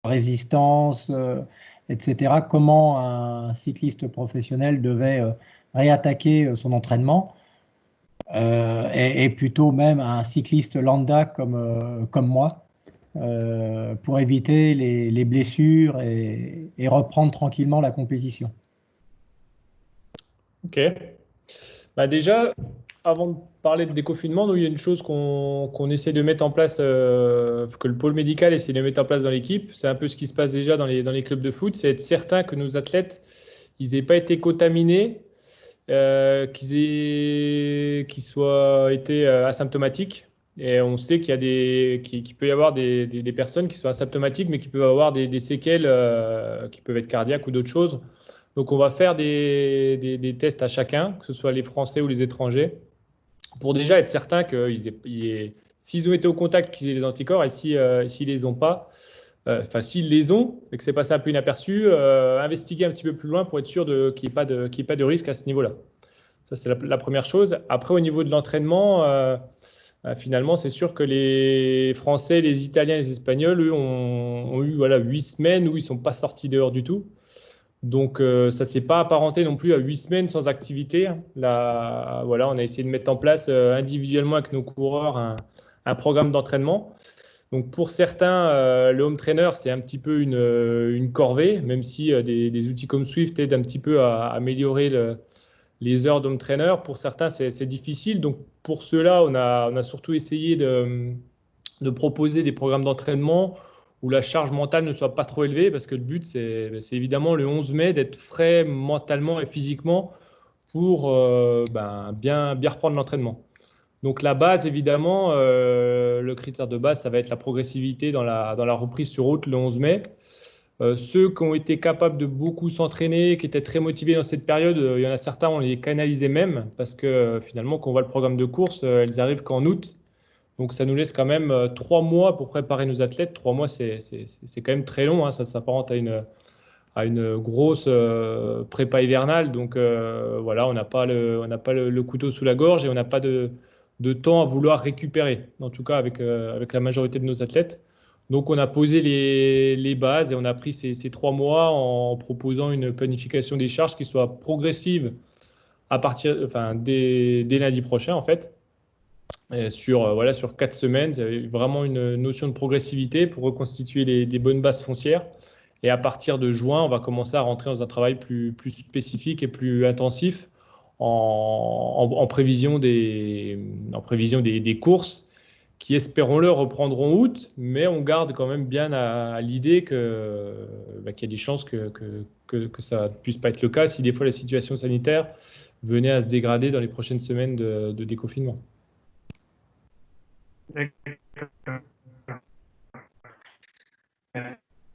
résistance, etc. Comment un cycliste professionnel devait réattaquer son entraînement, et plutôt même un cycliste lambda comme moi, pour éviter les blessures et reprendre tranquillement la compétition. Ok. Bah déjà, avant de parler de déconfinement, nous, il y a une chose qu'on essaie de mettre en place, que le pôle médical essaie de mettre en place dans l'équipe. C'est un peu ce qui se passe déjà dans les clubs de foot, c'est être certain que nos athlètes, ils n'aient pas été contaminés, qu'ils soient été asymptomatiques. Et on sait qu'il peut y avoir des personnes qui sont asymptomatiques, mais qui peuvent avoir des séquelles qui peuvent être cardiaques ou d'autres choses. Donc, on va faire des tests à chacun, que ce soit les Français ou les étrangers, pour déjà être certain s'ils ont été au contact, qu'ils aient les anticorps, et s'ils les ont pas, enfin, s'ils les ont et que c'est passé un peu inaperçu, investiguer un petit peu plus loin pour être sûr qu'il n'y ait pas de risque à ce niveau-là. Ça, c'est la première chose. Après, au niveau de l'entraînement, finalement, c'est sûr que les Français, les Italiens, les Espagnols, eux, ont eu voilà, 8 semaines où ils ne sont pas sortis dehors du tout. Donc, ça ne s'est pas apparenté non plus à 8 semaines sans activité. Là, voilà, on a essayé de mettre en place individuellement avec nos coureurs un programme d'entraînement. Donc, pour certains, le home trainer, c'est un petit peu une corvée, même si des outils comme Swift aident un petit peu à améliorer les heures d'home trainer. Pour certains, c'est difficile. Donc, pour ceux-là, on a surtout essayé de proposer des programmes d'entraînement où la charge mentale ne soit pas trop élevée, parce que le but, c'est évidemment le 11 mai d'être frais mentalement et physiquement pour bien reprendre l'entraînement. Donc la base, évidemment, le critère de base, ça va être la progressivité dans la reprise sur route le 11 mai. Ceux qui ont été capables de beaucoup s'entraîner, qui étaient très motivés dans cette période, il y en a certains, on les canalisait même, parce que finalement, quand on voit le programme de course, elles arrivent qu'en août. Donc ça nous laisse quand même 3 mois pour préparer nos athlètes. 3 mois, c'est quand même très long, hein. Ça s'apparente à une grosse prépa hivernale. Donc voilà, on n'a pas le couteau sous la gorge et on n'a pas de temps à vouloir récupérer, en tout cas avec la majorité de nos athlètes. Donc on a posé les bases et on a pris ces 3 mois en proposant une planification des charges qui soit progressive enfin, dès lundi prochain en fait. Et voilà, sur 4 semaines, il y avait vraiment une notion de progressivité pour reconstituer des bonnes bases foncières. Et à partir de juin, on va commencer à rentrer dans un travail plus spécifique et plus intensif en prévision des courses qui, espérons-le, reprendront août, mais on garde quand même bien à l'idée qu'il y a des chances que ça ne puisse pas être le cas si des fois la situation sanitaire venait à se dégrader dans les prochaines semaines de déconfinement. D'accord.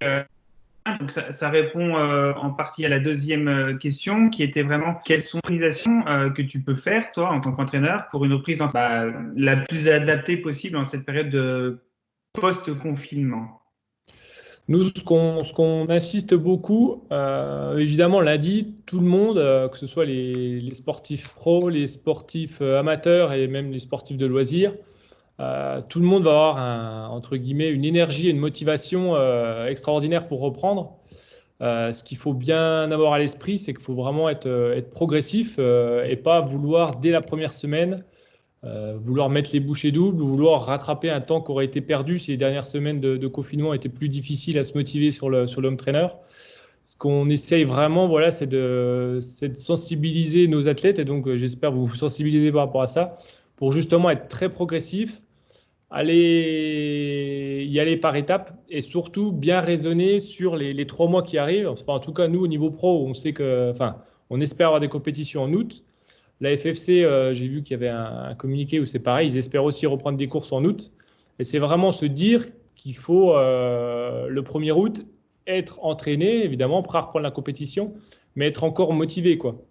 Euh, donc ça répond en partie à la deuxième question qui était vraiment quelles sont les organisations que tu peux faire, toi, en tant qu'entraîneur, pour une reprise la plus adaptée possible en cette période de post-confinement? Nous, ce qu'on insiste beaucoup, évidemment, lundi, tout le monde, que ce soit les sportifs pros, les sportifs amateurs et même les sportifs de loisirs, tout le monde va avoir entre guillemets, une énergie et une motivation extraordinaire pour reprendre. Ce qu'il faut bien avoir à l'esprit, c'est qu'il faut vraiment être progressif et pas vouloir, dès la première semaine, vouloir mettre les bouchées doubles ou vouloir rattraper un temps qui aurait été perdu si les dernières semaines de confinement étaient plus difficiles à se motiver sur le home trainer. Ce qu'on essaye vraiment, voilà, c'est de sensibiliser nos athlètes et donc j'espère vous sensibiliser par rapport à ça pour justement être très progressif, y aller par étapes et surtout bien raisonner sur les 3 mois qui arrivent. Enfin, en tout cas, nous, au niveau pro, on sait enfin, on espère avoir des compétitions en août. La FFC, j'ai vu qu'il y avait un communiqué où c'est pareil, ils espèrent aussi reprendre des courses en août. Et c'est vraiment se dire qu'il faut, le 1er août, être entraîné, évidemment, prêt à reprendre la compétition, mais être encore motivé, quoi.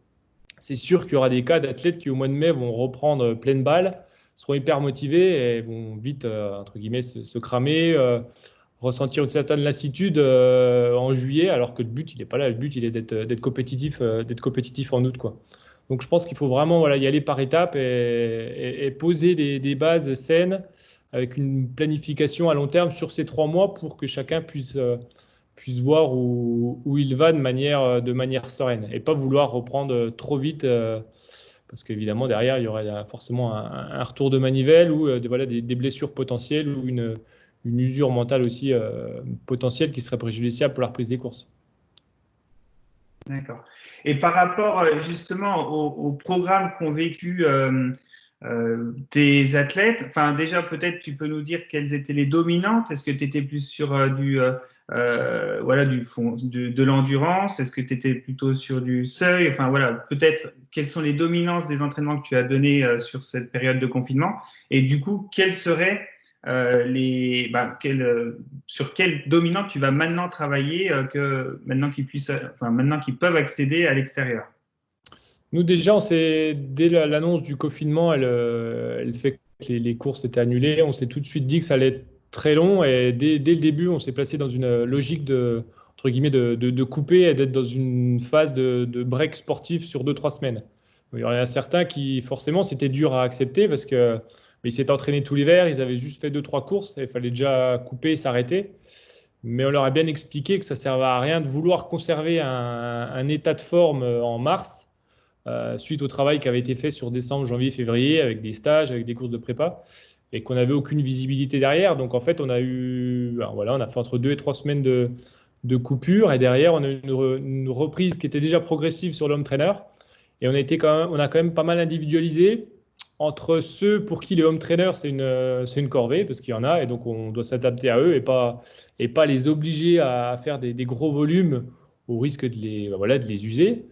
C'est sûr qu'il y aura des cas d'athlètes qui, au mois de mai, vont reprendre pleine balle, seront hyper motivés et vont vite, entre guillemets, se cramer, ressentir une certaine lassitude en juillet, alors que le but, il n'est pas là. Le but, il est d'être compétitif en août, quoi. Donc, je pense qu'il faut vraiment voilà, y aller par étapes et poser des bases saines avec une planification à long terme sur ces 3 mois pour que chacun puisse voir où il va de manière sereine et pas vouloir reprendre trop vite parce qu'évidemment, derrière, il y aurait forcément un retour de manivelle ou voilà, des blessures potentielles ou une usure mentale aussi potentielle qui serait préjudiciable pour la reprise des courses. D'accord. Et par rapport justement au programme qu'ont vécu tes athlètes, enfin déjà peut-être tu peux nous dire quelles étaient les dominantes. Est-ce que tu étais plus sur voilà, de l'endurance? Est-ce que tu étais plutôt sur du seuil? Enfin voilà, peut-être quelles sont les dominances des entraînements que tu as donnés sur cette période de confinement? Et du coup, quelles seraient sur quelle dominante tu vas maintenant travailler maintenant qu'ils peuvent accéder à l'extérieur? Nous, déjà, dès l'annonce du confinement, elle fait que les courses étaient annulées. On s'est tout de suite dit que ça allait être très long. Et dès le début, on s'est placé dans une logique entre guillemets, de couper et d'être dans une phase de break sportif sur 2-3 semaines. Il y en a certains qui, forcément, c'était dur à accepter parce que ils s'étaient entraînés tout l'hiver, ils avaient juste fait 2-3 courses et il fallait déjà couper et s'arrêter. Mais on leur a bien expliqué que ça ne servait à rien de vouloir conserver un état de forme en mars suite au travail qui avait été fait sur décembre, janvier, février, avec des stages, avec des courses de prépa, et qu'on n'avait aucune visibilité derrière. Donc en fait, on a fait entre 2 et 3 semaines de coupure, et derrière, on a eu une reprise qui était déjà progressive sur l'home trainer, et on a quand même pas mal individualisé entre ceux pour qui les home trainers, c'est une corvée, parce qu'il y en a, et donc on doit s'adapter à eux et pas les obliger à faire des gros volumes au risque de les user.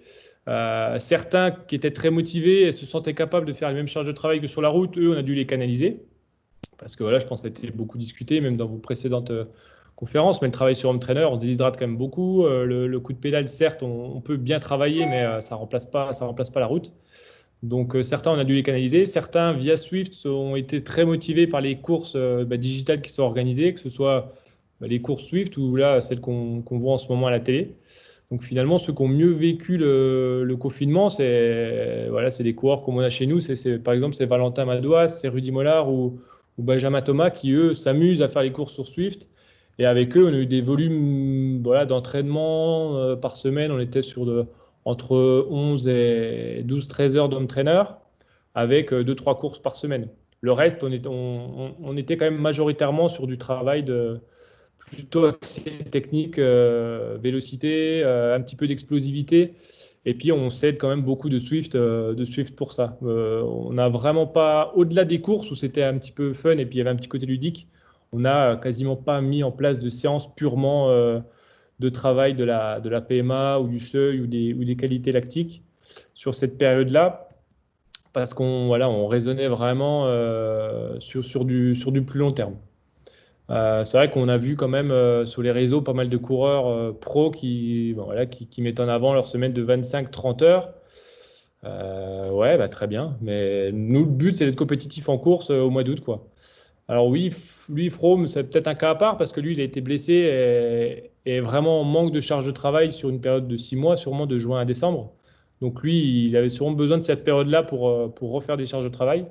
Certains qui étaient très motivés et se sentaient capables de faire les mêmes charges de travail que sur la route, eux, on a dû les canaliser. Parce que voilà, je pense que ça a été beaucoup discuté, même dans vos précédentes conférences. Mais le travail sur home trainer, on se déshydrate quand même beaucoup. Le coup de pédale, certes, on peut bien travailler, mais ça remplace pas la route. Donc certains, on a dû les canaliser. Certains, via Swift, ont été très motivés par les courses digitales qui sont organisées, que ce soit les courses Swift ou là, celles qu'on voit en ce moment à la télé. Donc finalement, ceux qui ont mieux vécu le confinement, c'est des coureurs comme on a chez nous. Par exemple, c'est Valentin Madouas, c'est Rudy Mollard ou Benjamin Thomas qui, eux, s'amusent à faire les courses sur Swift. Et avec eux, on a eu des volumes d'entraînement par semaine. On était sur entre 11 et 12-13 heures d'home trainer avec 2-3 courses par semaine. Le reste, on était quand même majoritairement sur du travail plutôt axé technique, vélocité, un petit peu d'explosivité. Et puis, on s'aide quand même beaucoup de Swift pour ça. On n'a vraiment pas, au-delà des courses où c'était un petit peu fun et puis il y avait un petit côté ludique, on n'a quasiment pas mis en place de séances purement de travail de la PMA ou du seuil ou des qualités lactiques sur cette période-là, parce on raisonnait vraiment sur du plus long terme. C'est vrai qu'on a vu quand même sur les réseaux pas mal de coureurs pros qui mettent en avant leur semaine de 25-30 heures. Très bien. Mais nous, le but, c'est d'être compétitif en course au mois d'août, quoi. Alors oui, lui, Froome, c'est peut-être un cas à part parce que lui, il a été blessé et vraiment en manque de charge de travail sur une période de 6 mois, sûrement de juin à décembre. Donc lui, il avait sûrement besoin de cette période-là pour refaire des charges de travail.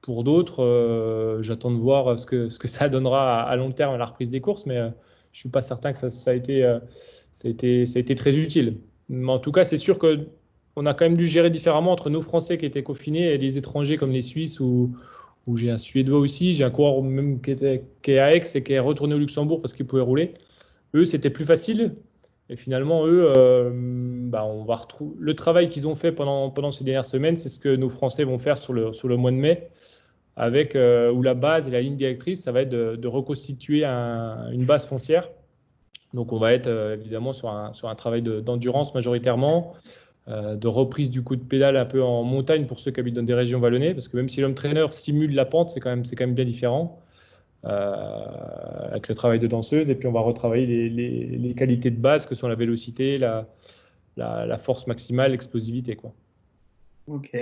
Pour d'autres, j'attends de voir ce que ça donnera à long terme à la reprise des courses, mais je ne suis pas certain que ça a été très utile. Mais en tout cas, c'est sûr qu'on a quand même dû gérer différemment entre nos Français qui étaient confinés et les étrangers comme les Suisses ou j'ai un Suédois aussi, j'ai un coureur même qui est à Aix et qui est retourné au Luxembourg parce qu'il pouvait rouler. Eux, c'était plus facile. Et finalement, eux, on va retrouver le travail qu'ils ont fait pendant ces dernières semaines, c'est ce que nos Français vont faire sur le mois de mai, avec où la base et la ligne directrice, ça va être de reconstituer une base foncière. Donc, on va être évidemment sur un travail d'endurance majoritairement, de reprise du coup de pédale un peu en montagne pour ceux qui habitent dans des régions vallonnées, parce que même si l'homme trainer simule la pente, c'est quand même bien différent. Avec le travail de danseuse, et puis on va retravailler les qualités de base que sont la vélocité, la force maximale, l'explosivité, quoi. Ok,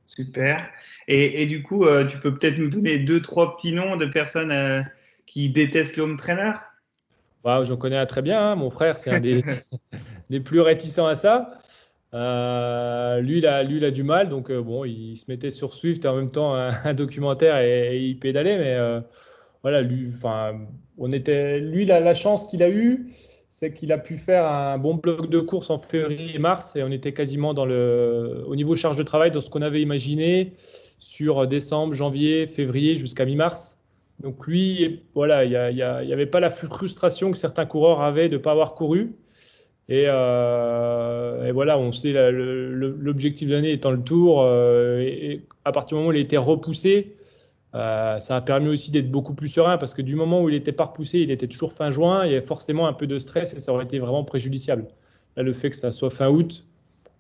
super. Et du coup, tu peux peut-être nous donner 2-3 petits noms de personnes qui détestent l'home trainer? J'en connais un très bien, hein. Mon frère, c'est un des plus réticents à ça. Lui, il a du mal, donc il se mettait sur Swift et en même temps un documentaire et il pédalait, mais voilà, lui, la chance qu'il a eue, c'est qu'il a pu faire un bon bloc de course en février et mars, et on était quasiment au niveau charge de travail, dans ce qu'on avait imaginé sur décembre, janvier, février jusqu'à mi-mars. Donc lui, voilà, il n'y avait pas la frustration que certains coureurs avaient de ne pas avoir couru. Et voilà, on sait l'objectif de l'année étant le Tour, et à partir du moment où il a été repoussé, ça a permis aussi d'être beaucoup plus serein parce que du moment où il n'était pas repoussé, il était toujours fin juin, il y avait forcément un peu de stress et ça aurait été vraiment préjudiciable. Là, le fait que ça soit fin août,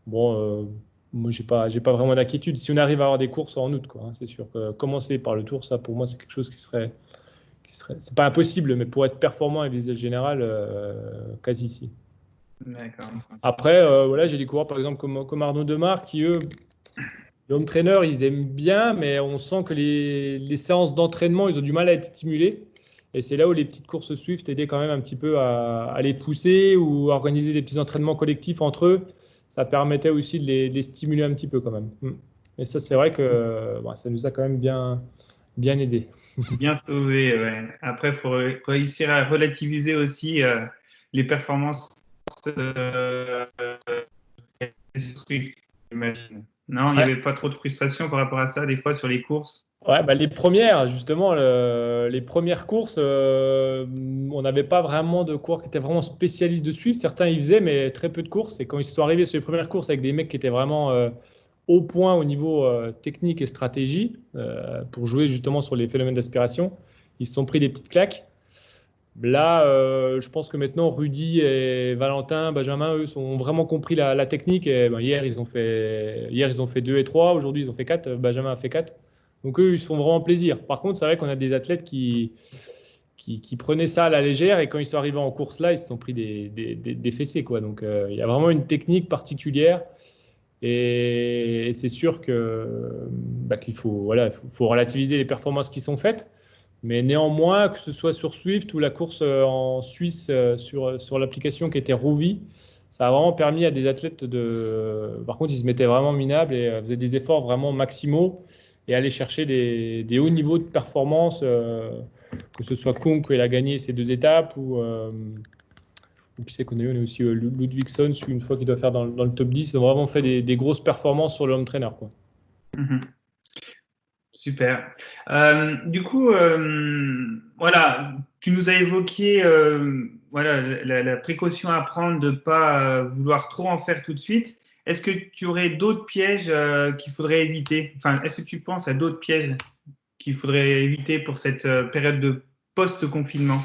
bon, moi, j'ai pas vraiment d'inquiétude. Si on arrive à avoir des courses en août, quoi, hein, c'est sûr que commencer par le Tour, ça, pour moi, c'est quelque chose c'est pas impossible, mais pour être performant à visage général, quasi si. D'accord. Après, voilà, j'ai des coureurs, par exemple, comme Arnaud Demar, qui, eux, les home trainers, ils aiment bien, mais on sent que les séances d'entraînement, ils ont du mal à être stimulés. Et c'est là où les petites courses Swift aidaient quand même un petit peu à les pousser ou à organiser des petits entraînements collectifs entre eux. Ça permettait aussi de les stimuler un petit peu quand même. Et ça, c'est vrai que ça nous a quand même bien aidé. Bien sauvé, ouais. Après, il faut réussir à relativiser aussi les performances j'imagine. Non, il n'y avait pas trop de frustration par rapport à ça, des fois, sur les courses. Ouais, les premières, justement, les premières courses, on n'avait pas vraiment de coureurs qui étaient vraiment spécialistes de Swift. Certains y faisaient, mais très peu de courses. Et quand ils sont arrivés sur les premières courses avec des mecs qui étaient vraiment au point au niveau technique et stratégie pour jouer justement sur les phénomènes d'aspiration, ils se sont pris des petites claques. Là, je pense que maintenant, Rudy et Valentin, Benjamin, eux, ont vraiment compris la technique. Et, hier, ils ont fait 2 et 3. Aujourd'hui, ils ont fait 4. Benjamin a fait 4. Donc, eux, ils se font vraiment plaisir. Par contre, c'est vrai qu'on a des athlètes qui prenaient ça à la légère. Et quand ils sont arrivés en course, là, ils se sont pris des fessées, quoi. Donc, il y a vraiment une technique particulière. Et c'est sûr qu'il faut relativiser les performances qui sont faites. Mais néanmoins, que ce soit sur Swift ou la course en Suisse sur l'application qui était Rouvy, ça a vraiment permis à des athlètes Par contre, ils se mettaient vraiment minables et faisaient des efforts vraiment maximaux et allaient chercher des hauts niveaux de performance, que ce soit Kung, qui a gagné ces 2 étapes, ou qui c'est qu'on a eu, on a aussi Ludwigson, une fois qu'il doit faire dans le top 10. Ils ont vraiment fait des grosses performances sur le home trainer, quoi. Mm-hmm. Super. Du coup, voilà, tu nous as évoqué voilà, la précaution à prendre de ne pas vouloir trop en faire tout de suite. Est-ce que tu aurais d'autres pièges qu'il faudrait éviter? Enfin, est-ce que tu penses à d'autres pièges qu'il faudrait éviter pour cette période de post-confinement?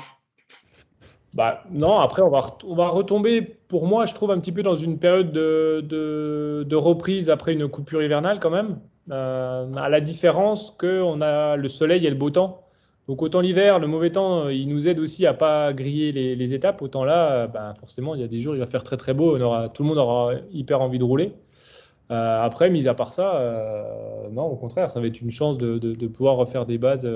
Non, après, on va retomber, pour moi, je trouve, un petit peu dans une période de reprise après une coupure hivernale quand même, à la différence qu'on a le soleil et le beau temps. Donc autant l'hiver, le mauvais temps, il nous aide aussi à pas griller les étapes. Autant là, forcément, il y a des jours, il va faire très très beau, tout le monde aura hyper envie de rouler. Après, mis à part ça, non, au contraire, ça va être une chance de pouvoir refaire des bases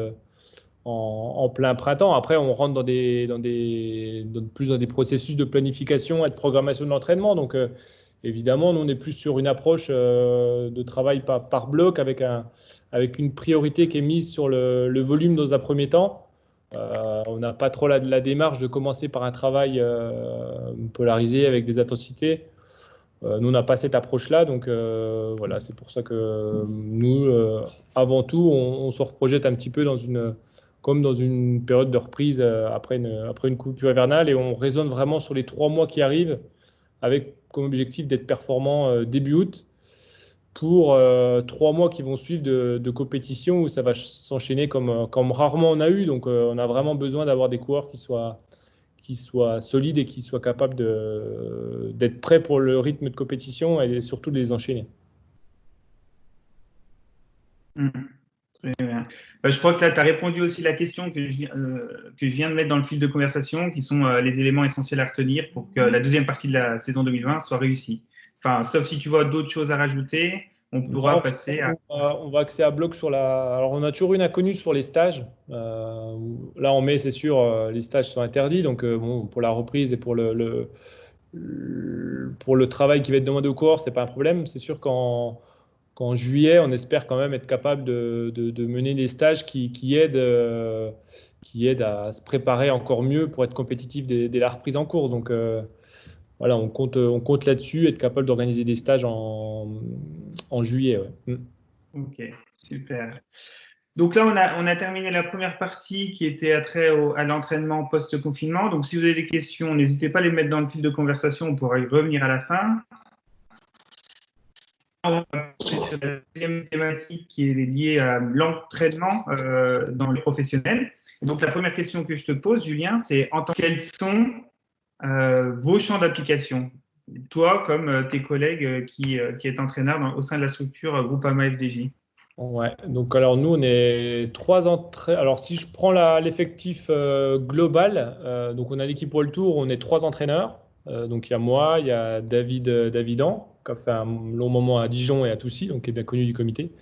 en plein printemps. Après, on rentre plus dans des processus de planification et de programmation de l'entraînement. Donc, évidemment, nous, on est plus sur une approche de travail par bloc avec une priorité qui est mise sur le volume dans un premier temps. On n'a pas trop la démarche de commencer par un travail polarisé avec des intensités. Nous, on n'a pas cette approche-là. Donc, voilà, c'est pour ça que nous, avant tout, on se reprojette un petit peu comme dans une période de reprise après une coupure hivernale, et on raisonne vraiment sur les 3 mois qui arrivent avec comme objectif d'être performant début août pour 3 mois qui vont suivre de compétition où ça va s'enchaîner comme rarement on a eu. Donc on a vraiment besoin d'avoir des coureurs qui soient solides et qui soient capables d'être prêts pour le rythme de compétition et surtout de les enchaîner. Très bien. Je crois que là, tu as répondu aussi à la question que je viens de mettre dans le fil de conversation, qui sont les éléments essentiels à retenir pour que la deuxième partie de la saison 2020 soit réussie. Enfin, sauf si tu vois d'autres choses à rajouter, on pourra passer à... On va axer à bloc sur Alors, on a toujours une inconnue sur les stages. Là, en mai, c'est sûr, les stages sont interdits. Donc, pour la reprise et pour le travail qui va être demandé au coureurs, ce n'est pas un problème. C'est sûr qu'en juillet, on espère quand même être capable de mener des stages qui aident qui aident à se préparer encore mieux pour être compétitif dès la reprise en course. Donc voilà, on compte là-dessus, être capable d'organiser des stages en juillet. Ouais. Ok, super. Donc là, on a terminé la première partie qui était attrait à l'entraînement post-confinement. Donc si vous avez des questions, n'hésitez pas à les mettre dans le fil de conversation, on pourra y revenir à la fin. On va passer sur la deuxième thématique qui est liée à l'entraînement dans le professionnel. Donc la première question que je te pose, Julien, c'est quels sont vos champs d'application? Toi, comme tes collègues qui est entraîneur au sein de la structure Groupama FDJ. Ouais, donc alors nous on est 3 entraîneurs. Alors si je prends l'effectif global, donc on a l'équipe World Tour, on est 3 entraîneurs. Donc il y a moi, il y a Davidan, qui a fait un long moment à Dijon et à Toussy, donc qui est bien connu du comité,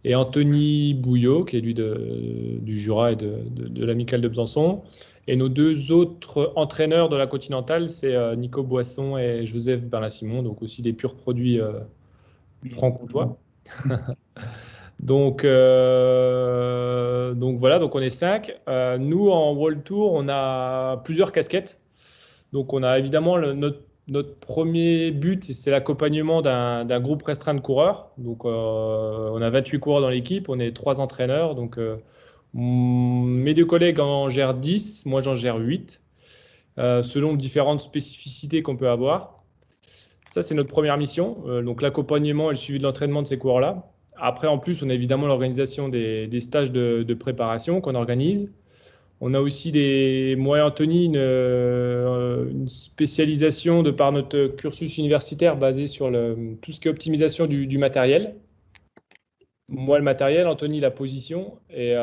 et Anthony Bouillot, qui est lui du Jura et de l'Amicale de Besançon. Et nos 2 autres entraîneurs de la Continentale, c'est Nico Boisson et Joseph Berlin-Simon, donc aussi des purs produits franc-comtois. Donc voilà, donc on est 5. Nous, en World Tour, on a plusieurs casquettes. Donc on a évidemment notre premier but, c'est l'accompagnement d'un groupe restreint de coureurs. Donc on a 28 coureurs dans l'équipe, on est 3 entraîneurs. Donc mes 2 collègues en gèrent 10, moi j'en gère 8, selon différentes spécificités qu'on peut avoir. Ça, c'est notre première mission, donc l'accompagnement et le suivi de l'entraînement de ces coureurs-là. Après, en plus, on a évidemment l'organisation des stages de préparation qu'on organise. On a aussi moi et Anthony, une spécialisation de par notre cursus universitaire basé sur tout ce qui est optimisation du matériel. Moi, le matériel, Anthony, la position. Et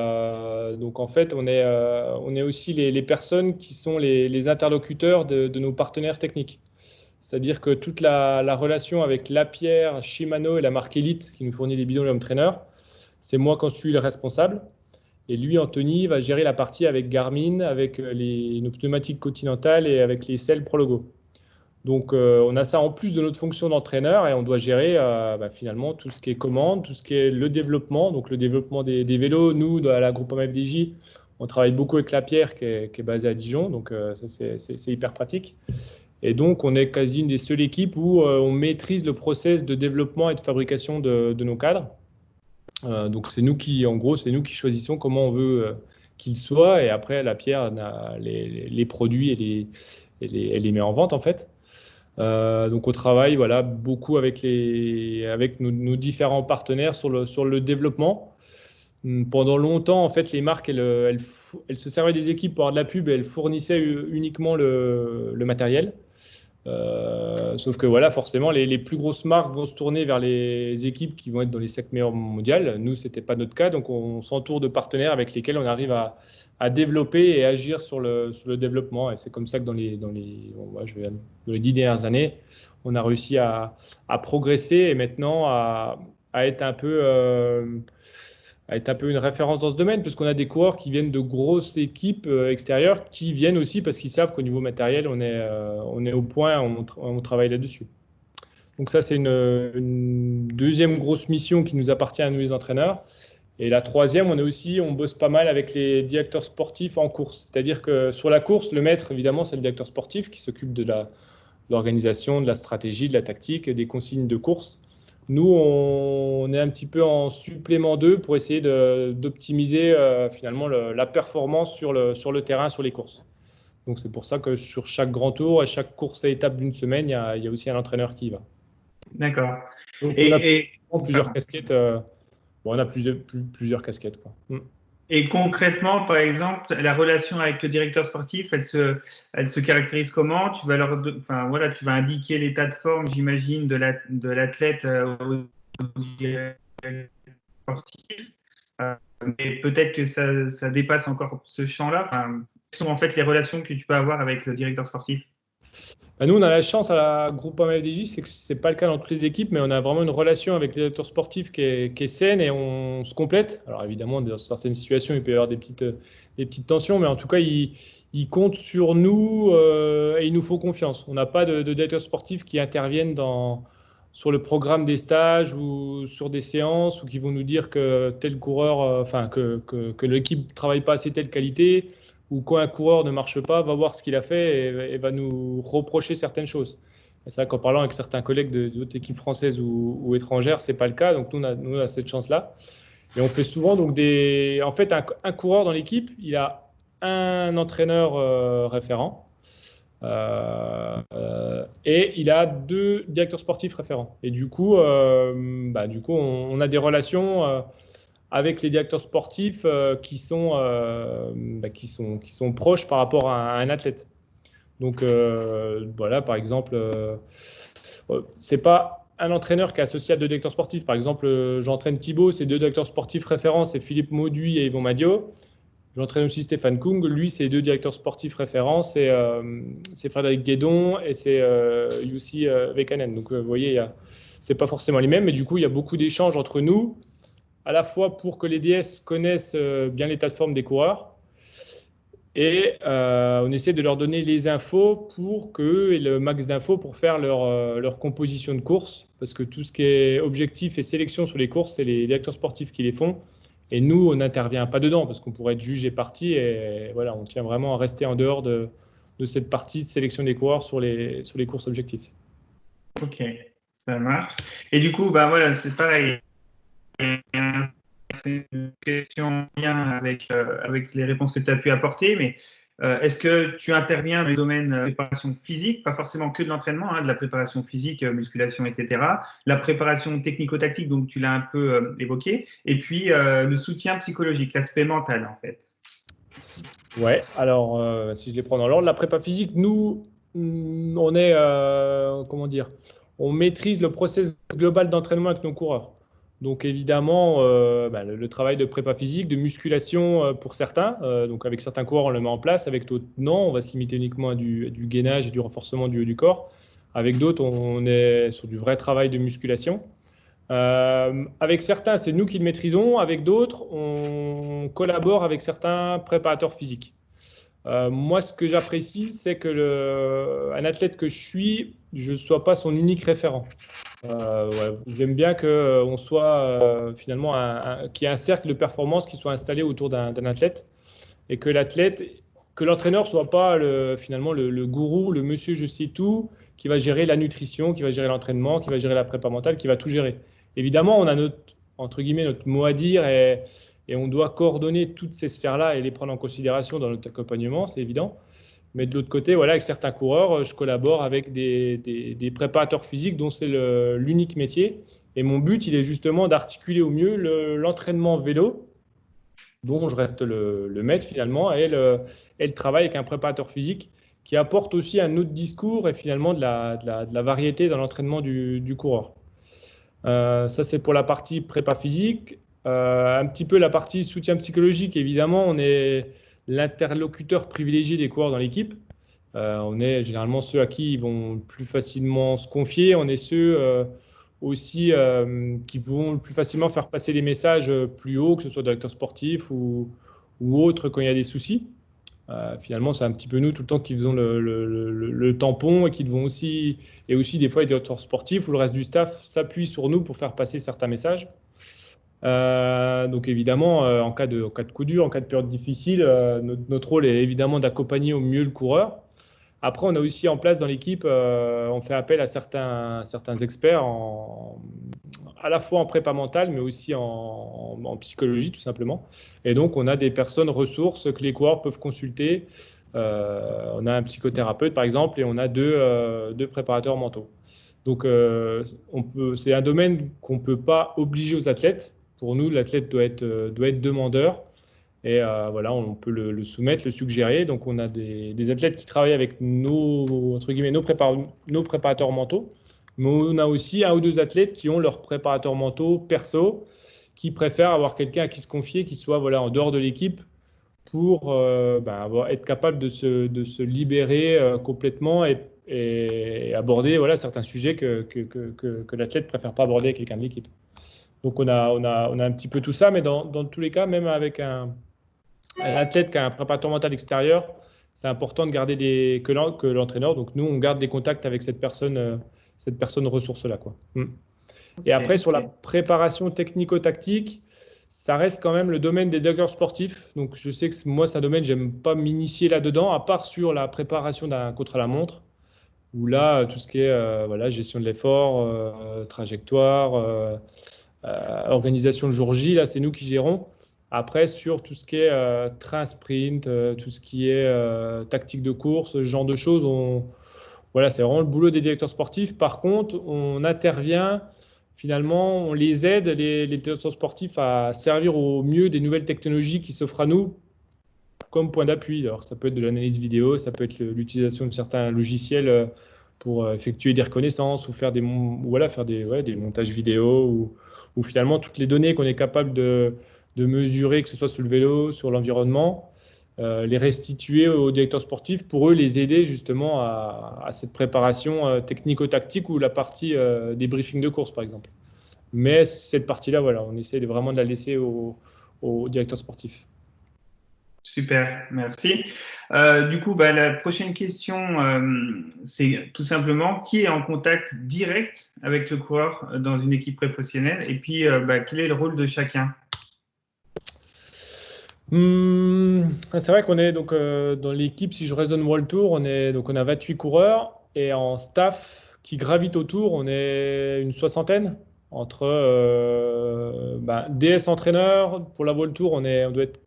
donc, en fait, on est aussi les personnes qui sont les interlocuteurs de nos partenaires techniques. C'est-à-dire que toute la relation avec Lapierre, Shimano et la marque Elite qui nous fournit les bidons et home trainer, c'est moi qui en suis le responsable. Et lui, Anthony, va gérer la partie avec Garmin, avec nos pneumatiques Continental et avec les selles Prologo. Donc, on a ça en plus de notre fonction d'entraîneur et on doit gérer finalement tout ce qui est commande, tout ce qui est le développement. Donc, le développement des vélos, nous, à la Groupama FDJ, on travaille beaucoup avec Lapierre qui est basée à Dijon. Donc, ça, c'est hyper pratique. Et donc, on est quasi une des seules équipes où on maîtrise le process de développement et de fabrication de nos cadres. Donc, c'est nous qui choisissons comment on veut qu'ils soient. Et après, Lapierre les produits et les met en vente, en fait. Donc, on travaille beaucoup avec nos différents partenaires sur le développement. Pendant longtemps, en fait, les marques, elles se servaient des équipes pour avoir de la pub et elles fournissaient uniquement le matériel. Sauf que forcément, les plus grosses marques vont se tourner vers les équipes qui vont être dans les 5 meilleures mondiales. Nous, ce n'était pas notre cas, donc on s'entoure de partenaires avec lesquels on arrive à développer et agir sur le développement. Et c'est comme ça que dans les 10 dernières années, on a réussi à progresser et maintenant à être un peu une référence dans ce domaine, parce qu'on a des coureurs qui viennent de grosses équipes extérieures, qui viennent aussi parce qu'ils savent qu'au niveau matériel, on est au point, on travaille là-dessus. Donc ça, c'est une deuxième grosse mission qui nous appartient à nous les entraîneurs. Et la troisième, on bosse pas mal avec les directeurs sportifs en course. C'est-à-dire que sur la course, le maître, évidemment, c'est le directeur sportif qui s'occupe de l'organisation, de la stratégie, de la tactique, des consignes de course. Nous, on est un petit peu en supplément d'eux pour essayer d'optimiser finalement la performance sur le terrain, sur les courses. Donc, c'est pour ça que sur chaque grand tour et chaque course à étape d'une semaine, il y a aussi un entraîneur qui y va. D'accord. Donc, on a plusieurs casquettes. On a plusieurs casquettes, quoi. Et concrètement, par exemple, la relation avec le directeur sportif, elle se caractérise comment? Tu vas tu vas indiquer l'état de forme, j'imagine, de l'athlète au directeur sportif. Mais peut-être que ça dépasse encore ce champ-là. Quelles sont en fait les relations que tu peux avoir avec le directeur sportif? Nous, on a la chance à la Groupama FDJ, c'est que ce n'est pas le cas dans toutes les équipes, mais on a vraiment une relation avec les directeurs sportifs qui est saine et on se complète. Alors évidemment, dans certaines situations, il peut y avoir des petites tensions, mais en tout cas, ils comptent sur nous et il nous faut confiance. On n'a pas de directeurs sportifs qui interviennent sur le programme des stages ou sur des séances ou qui vont nous dire que tel coureur, que l'équipe ne travaille pas assez telle qualité. ou quand un coureur ne marche pas, va voir ce qu'il a fait et va nous reprocher certaines choses. C'est vrai qu'en parlant avec certains collègues d'autres équipes françaises ou étrangères, ce n'est pas le cas. Donc, nous, on a cette chance-là. Et on fait souvent donc en fait, un coureur dans l'équipe, il a un entraîneur référent et il a 2 directeurs sportifs référents. Et du coup, on a des relations avec les directeurs sportifs qui sont proches par rapport à un athlète. Donc voilà, par exemple, c'est pas un entraîneur qui est associé à 2 directeurs sportifs. Par exemple, j'entraîne Thibaut, c'est 2 directeurs sportifs référents, c'est Philippe Mauduit et Yvon Madio. J'entraîne aussi Stéphane Kung, lui, c'est 2 directeurs sportifs référents, c'est Frédéric Guédon et c'est Jussi Vekanen. Donc vous voyez, c'est pas forcément les mêmes, mais du coup, il y a beaucoup d'échanges entre nous, à la fois pour que les DS connaissent bien l'état de forme des coureurs, et on essaie de leur donner les infos pour qu'eux aient le max d'infos pour faire leur composition de course, parce que tout ce qui est objectif et sélection sur les courses, c'est les directeurs sportifs qui les font. Et nous, on n'intervient pas dedans, parce qu'on pourrait être juge parti, et voilà, on tient vraiment à rester en dehors de cette partie de sélection des coureurs sur les courses objectifs. Ok, ça marche. Et du coup, bah voilà, c'est pareil. C'est une question en lien avec les réponses que tu as pu apporter, mais est-ce que tu interviens dans le domaine de préparation physique, pas forcément que de l'entraînement, de la préparation physique, musculation, etc., la préparation technico-tactique, donc tu l'as un peu évoqué, et puis le soutien psychologique, l'aspect mental en fait. Ouais, alors si je les prends dans l'ordre, la prépa physique, nous, on est, comment dire, on maîtrise le process global d'entraînement avec nos coureurs. Donc évidemment, le travail de prépa physique, de musculation pour certains, donc avec certains coureurs on le met en place, avec d'autres non, on va se limiter uniquement à du gainage et du renforcement du corps. Avec d'autres, on est sur du vrai travail de musculation. Avec certains, c'est nous qui le maîtrisons. Avec d'autres, on collabore avec certains préparateurs physiques. Moi, ce que j'apprécie, c'est que un athlète que je suis, je ne sois pas son unique référent. J'aime bien qu'on soit finalement qu'il y ait un cercle de performance qui soit installé autour d'un athlète et que l'entraîneur ne soit pas finalement le gourou, le monsieur je sais tout, qui va gérer la nutrition, qui va gérer l'entraînement, qui va gérer la prépa mentale, qui va tout gérer. Évidemment, on a entre guillemets, notre mot à dire et on doit coordonner toutes ces sphères-là et les prendre en considération dans notre accompagnement, c'est évident. Mais de l'autre côté, voilà, avec certains coureurs, je collabore avec des préparateurs physiques dont c'est l'unique métier. Et mon but, il est justement d'articuler au mieux l'entraînement vélo, dont je reste le maître finalement, et le travail avec un préparateur physique qui apporte aussi un autre discours et finalement de la variété dans l'entraînement du coureur. Ça, c'est pour la partie prépa physique. Un petit peu la partie soutien psychologique, évidemment, on est l'interlocuteur privilégié des coureurs dans l'équipe. On est généralement ceux à qui ils vont plus facilement se confier. On est ceux aussi qui vont le plus facilement faire passer les messages plus haut, que ce soit directeur sportif ou autre quand il y a des soucis. Finalement, c'est un petit peu nous tout le temps qui faisons le tampon et qui devons aussi des fois les directeurs sportifs ou le reste du staff s'appuie sur nous pour faire passer certains messages. Donc évidemment, en cas de coup dur, en cas de période difficile, notre rôle est évidemment d'accompagner au mieux le coureur. Après, on a aussi en place dans l'équipe, on fait appel à certains experts à la fois en prépa mentale, mais aussi en psychologie, tout simplement. Et donc, on a des personnes ressources que les coureurs peuvent consulter. On a un psychothérapeute, par exemple, et on a deux préparateurs mentaux. Donc, c'est un domaine qu'on ne peut pas obliger aux athlètes. Pour nous, l'athlète doit être demandeur. Et voilà, on peut le soumettre, le suggérer. Donc, on a des athlètes qui travaillent avec nos préparateurs mentaux. Mais on a aussi 1 ou 2 athlètes qui ont leurs préparateurs mentaux perso, qui préfèrent avoir quelqu'un à qui se confier, qui soit en dehors de l'équipe pour être capable de se libérer complètement et aborder certains sujets que l'athlète ne préfère pas aborder avec quelqu'un de l'équipe. Donc, on a un petit peu tout ça, mais dans tous les cas, même avec un athlète qui a un préparateur mental extérieur, c'est important de garder que l'entraîneur. Donc, nous, on garde des contacts avec cette personne ressource-là, quoi. Et après, sur la préparation technico-tactique, Ça reste quand même le domaine des directeurs sportifs. Donc, je sais que moi, c'est un domaine, j'aime pas m'initier là-dedans, à part sur la préparation d'un contre-la-montre, où là, tout ce qui est voilà, gestion de l'effort, trajectoire, organisation le jour J, là, c'est nous qui gérons. Après, sur tout ce qui est train sprint, tout ce qui est tactique de course, ce genre de choses, voilà, c'est vraiment le boulot des directeurs sportifs. Par contre, on intervient, finalement, on les aide, les directeurs sportifs, à servir au mieux des nouvelles technologies qui s'offrent à nous comme point d'appui. Alors, ça peut être de l'analyse vidéo, ça peut être l'utilisation de certains logiciels pour effectuer des reconnaissances ou faire voilà, faire des montages vidéo ou finalement toutes les données qu'on est capable de mesurer, que ce soit sur le vélo, sur l'environnement, les restituer aux directeurs sportifs pour eux les aider justement à cette préparation technico-tactique ou la partie des briefings de course par exemple. Mais cette partie-là, voilà, on essaie vraiment de la laisser aux directeurs sportifs. Super, merci. Du coup, la prochaine question, c'est tout simplement qui est en contact direct avec le coureur dans une équipe professionnelle et puis quel est le rôle de chacun? C'est vrai qu'on est donc dans l'équipe, si je raisonne World Tour, on a 28 coureurs et en staff qui gravitent autour, on est une soixantaine entre DS entraîneurs. Pour la World Tour, on doit être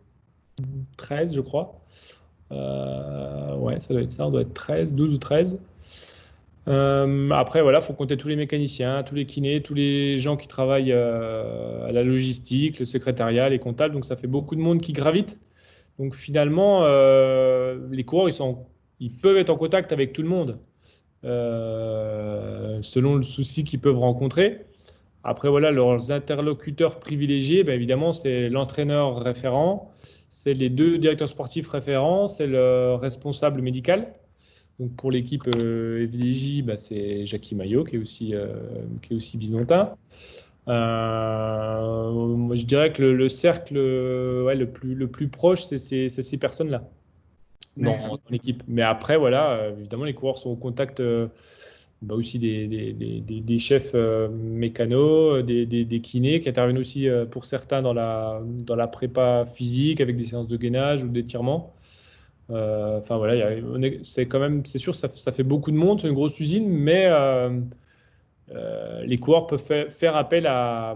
13, je crois. Ouais, ça doit être ça, on doit être 13, 12 ou 13. Après, voilà, il faut compter tous les mécaniciens, tous les kinés, tous les gens qui travaillent à la logistique, le secrétariat, les comptables. Donc, ça fait beaucoup de monde qui gravite. Donc, finalement, les coureurs, ils peuvent être en contact avec tout le monde selon le souci qu'ils peuvent rencontrer. Après, voilà, leurs interlocuteurs privilégiés, évidemment, c'est l'entraîneur référent, c'est les 2 directeurs sportifs référents, c'est le responsable médical. Donc pour l'équipe FDJ, c'est Jackie Maillot qui est aussi bisontin. Moi, je dirais que le cercle le plus proche, c'est ces personnes-là dans l'équipe. Mais après, voilà, évidemment, les coureurs sont au contact aussi des chefs mécanos, des kinés qui interviennent aussi pour certains dans la prépa physique avec des séances de gainage ou d'étirement. Enfin voilà, c'est sûr, ça fait beaucoup de monde, c'est une grosse usine, mais les coureurs peuvent faire appel à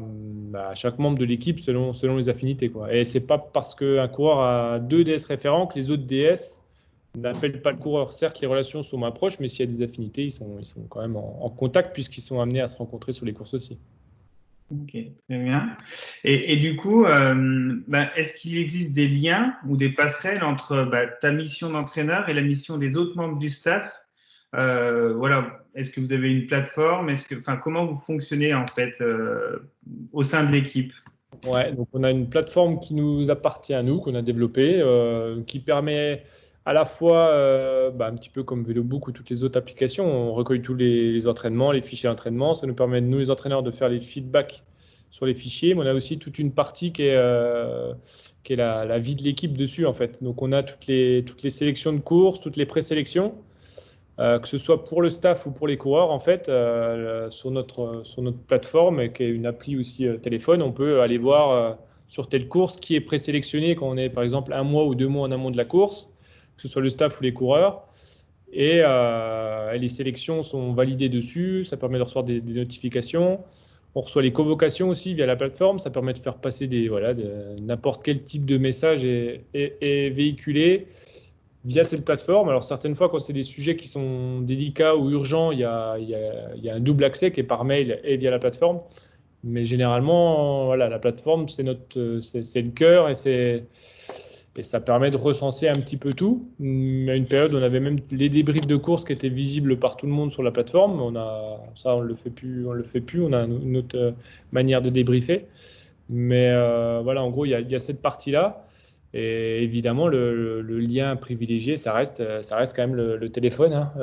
chaque membre de l'équipe selon les affinités, quoi. Et c'est pas parce qu'un coureur a 2 DS référents que les autres DS n'appellent pas le coureur. Certes, les relations sont moins proches, mais s'il y a des affinités, ils sont quand même en contact puisqu'ils sont amenés à se rencontrer sur les courses aussi. Ok, très bien. Et du coup, est-ce qu'il existe des liens ou des passerelles entre ta mission d'entraîneur et la mission des autres membres du staff? Voilà, est-ce que vous avez une plateforme? Comment vous fonctionnez en fait au sein de l'équipe? Ouais, donc on a une plateforme qui nous appartient à nous, qu'on a développée, qui permet à la fois, un petit peu comme VéloBook ou toutes les autres applications, on recueille tous les entraînements, les fichiers d'entraînement. Ça nous permet, nous les entraîneurs, de faire les feedbacks sur les fichiers. Mais on a aussi toute une partie qui est la vie de l'équipe dessus, en fait. Donc on a toutes les sélections de courses, toutes les présélections. Que ce soit pour le staff ou pour les coureurs, en fait, sur notre plateforme, qui est une appli aussi téléphone, on peut aller voir sur telle course qui est présélectionné quand on est, par exemple, 1 mois ou 2 mois en amont de la course, que ce soit le staff ou les coureurs. Et les sélections sont validées dessus, ça permet de recevoir des notifications. On reçoit les convocations aussi via la plateforme, ça permet de faire passer n'importe quel type de message est véhiculé via cette plateforme. Alors certaines fois, quand c'est des sujets qui sont délicats ou urgents, il y a un double accès qui est par mail et via la plateforme. Mais généralement, voilà, la plateforme, c'est le cœur et ça permet de recenser un petit peu tout. À une période, on avait même les débriefs de course qui étaient visibles par tout le monde sur la plateforme. On le fait plus. On a une autre manière de débriefer. Mais voilà, en gros, il y a cette partie-là. Et évidemment, le lien privilégié, ça reste quand même le téléphone, hein.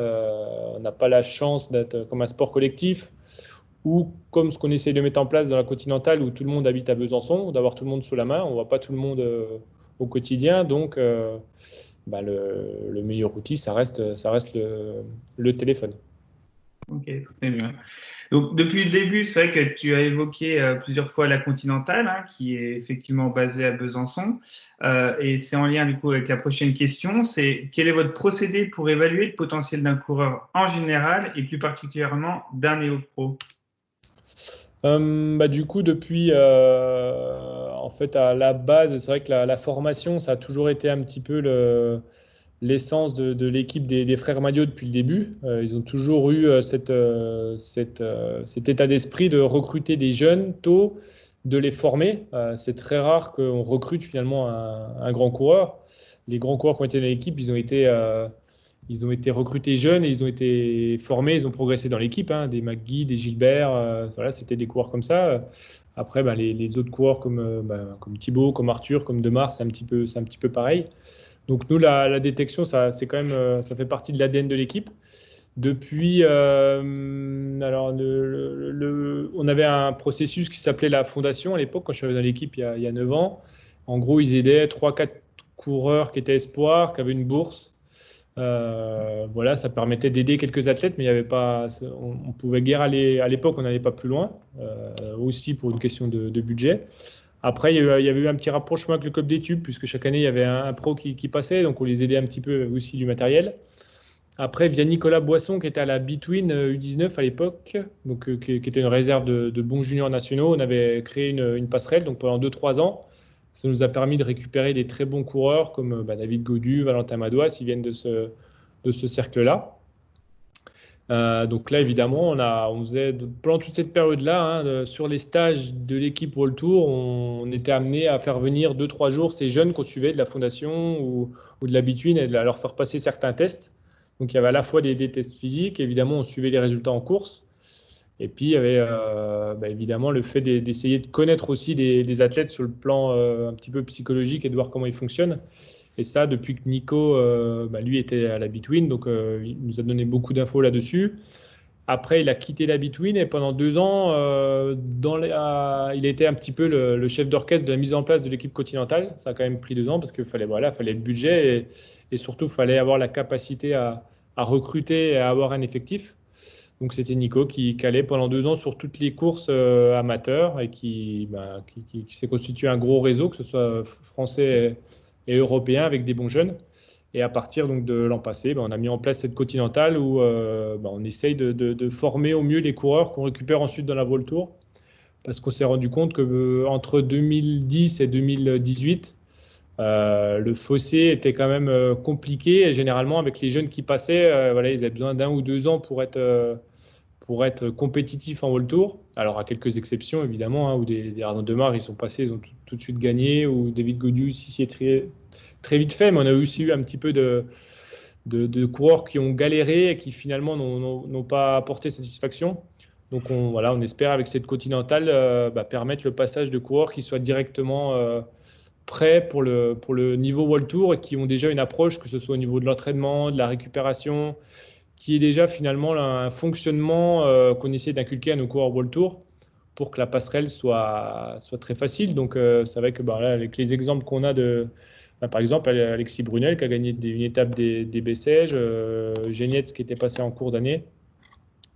On n'a pas la chance d'être comme un sport collectif ou comme ce qu'on essaye de mettre en place dans la Continentale où tout le monde habite à Besançon, d'avoir tout le monde sous la main. On ne voit pas tout le monde au quotidien. Donc, le meilleur outil, ça reste le téléphone. Ok, très bien. Donc, depuis le début, c'est vrai que tu as évoqué plusieurs fois la Continentale, hein, qui est effectivement basée à Besançon. Et c'est en lien du coup avec la prochaine question, c'est quel est votre procédé pour évaluer le potentiel d'un coureur en général et plus particulièrement d'un néo-pro? Du coup, depuis, en fait, à la base, c'est vrai que la formation, ça a toujours été un petit peu l'essence de l'équipe des frères Madio depuis le début. Ils ont toujours eu cet état d'esprit de recruter des jeunes tôt, de les former. C'est très rare qu'on recrute finalement un grand coureur. Les grands coureurs qui ont été dans l'équipe, ils ont été recrutés jeunes et ils ont été formés, ils ont progressé dans l'équipe, hein, des McGee, des Gilbert, voilà, c'était des coureurs comme ça. Après, les autres coureurs comme Thibaut, comme Arthur, comme Demar, c'est un petit peu pareil. Donc nous, la détection, ça, c'est quand même, ça fait partie de l'ADN de l'équipe. Depuis, alors on avait un processus qui s'appelait la fondation à l'époque, quand je suis arrivé dans l'équipe il y a 9 ans. En gros, ils aidaient 3-4 coureurs qui étaient espoirs, qui avaient une bourse. Voilà, ça permettait d'aider quelques athlètes, mais il y avait pas, on pouvait guère aller, à l'époque, on n'allait pas plus loin, aussi pour une question de budget. Après, il y avait eu un petit rapprochement avec le club d'études, puisque chaque année, il y avait un pro qui passait, donc on les aidait un petit peu aussi du matériel. Après, via Nicolas Boisson, qui était à la Between U19 à l'époque, donc, qui était une réserve de bons juniors nationaux, on avait créé une passerelle, donc pendant 2-3 ans. Ça nous a permis de récupérer des très bons coureurs comme David Gaudu, Valentin Madouas, ils viennent de ce cercle-là. Donc là, évidemment, on faisait, pendant toute cette période-là, hein, sur les stages de l'équipe World Tour, on était amené à faire venir 2-3 jours ces jeunes qu'on suivait de la fondation ou de la Between et de leur faire passer certains tests. Donc il y avait à la fois des tests physiques, évidemment, on suivait les résultats en course. Et puis il y avait évidemment le fait d'essayer de connaître aussi les athlètes sur le plan un petit peu psychologique et de voir comment ils fonctionnent. Et ça, depuis que Nico, lui, était à la Between, donc il nous a donné beaucoup d'infos là-dessus. Après, il a quitté la Between et pendant 2 ans, il a été un petit peu le chef d'orchestre de la mise en place de l'équipe continentale. Ça a quand même pris 2 ans parce qu'il fallait, fallait le budget et surtout, il fallait avoir la capacité à recruter et à avoir un effectif. Donc, c'était Nico qui allait pendant 2 ans sur toutes les courses amateurs et qui s'est constitué un gros réseau, que ce soit français et européen, avec des bons jeunes. Et à partir donc, de l'an passé, on a mis en place cette continentale où on essaye de former au mieux les coureurs qu'on récupère ensuite dans la World Tour. Parce qu'on s'est rendu compte que entre 2010 et 2018, le fossé était quand même compliqué. Et généralement, avec les jeunes qui passaient, ils avaient besoin d'1 ou 2 ans pour être compétitifs en World Tour. Alors, à quelques exceptions, évidemment, hein, où des Arnaud Demar, ils sont passés, ils ont tout de suite gagné, ou David Gaudu, si c'est très vite fait, mais on a aussi eu un petit peu de coureurs qui ont galéré et qui finalement n'ont pas apporté satisfaction. Donc, on espère avec cette continentale permettre le passage de coureurs qui soient directement prêts pour le niveau World Tour et qui ont déjà une approche, que ce soit au niveau de l'entraînement, de la récupération, qui est déjà finalement un fonctionnement qu'on essaie d'inculquer à nos coureurs World Tour pour que la passerelle soit très facile. Donc, c'est vrai que là, avec les exemples qu'on a par exemple, Alexis Brunel qui a gagné une étape des Bessèges, Genietz qui était passé en cours d'année.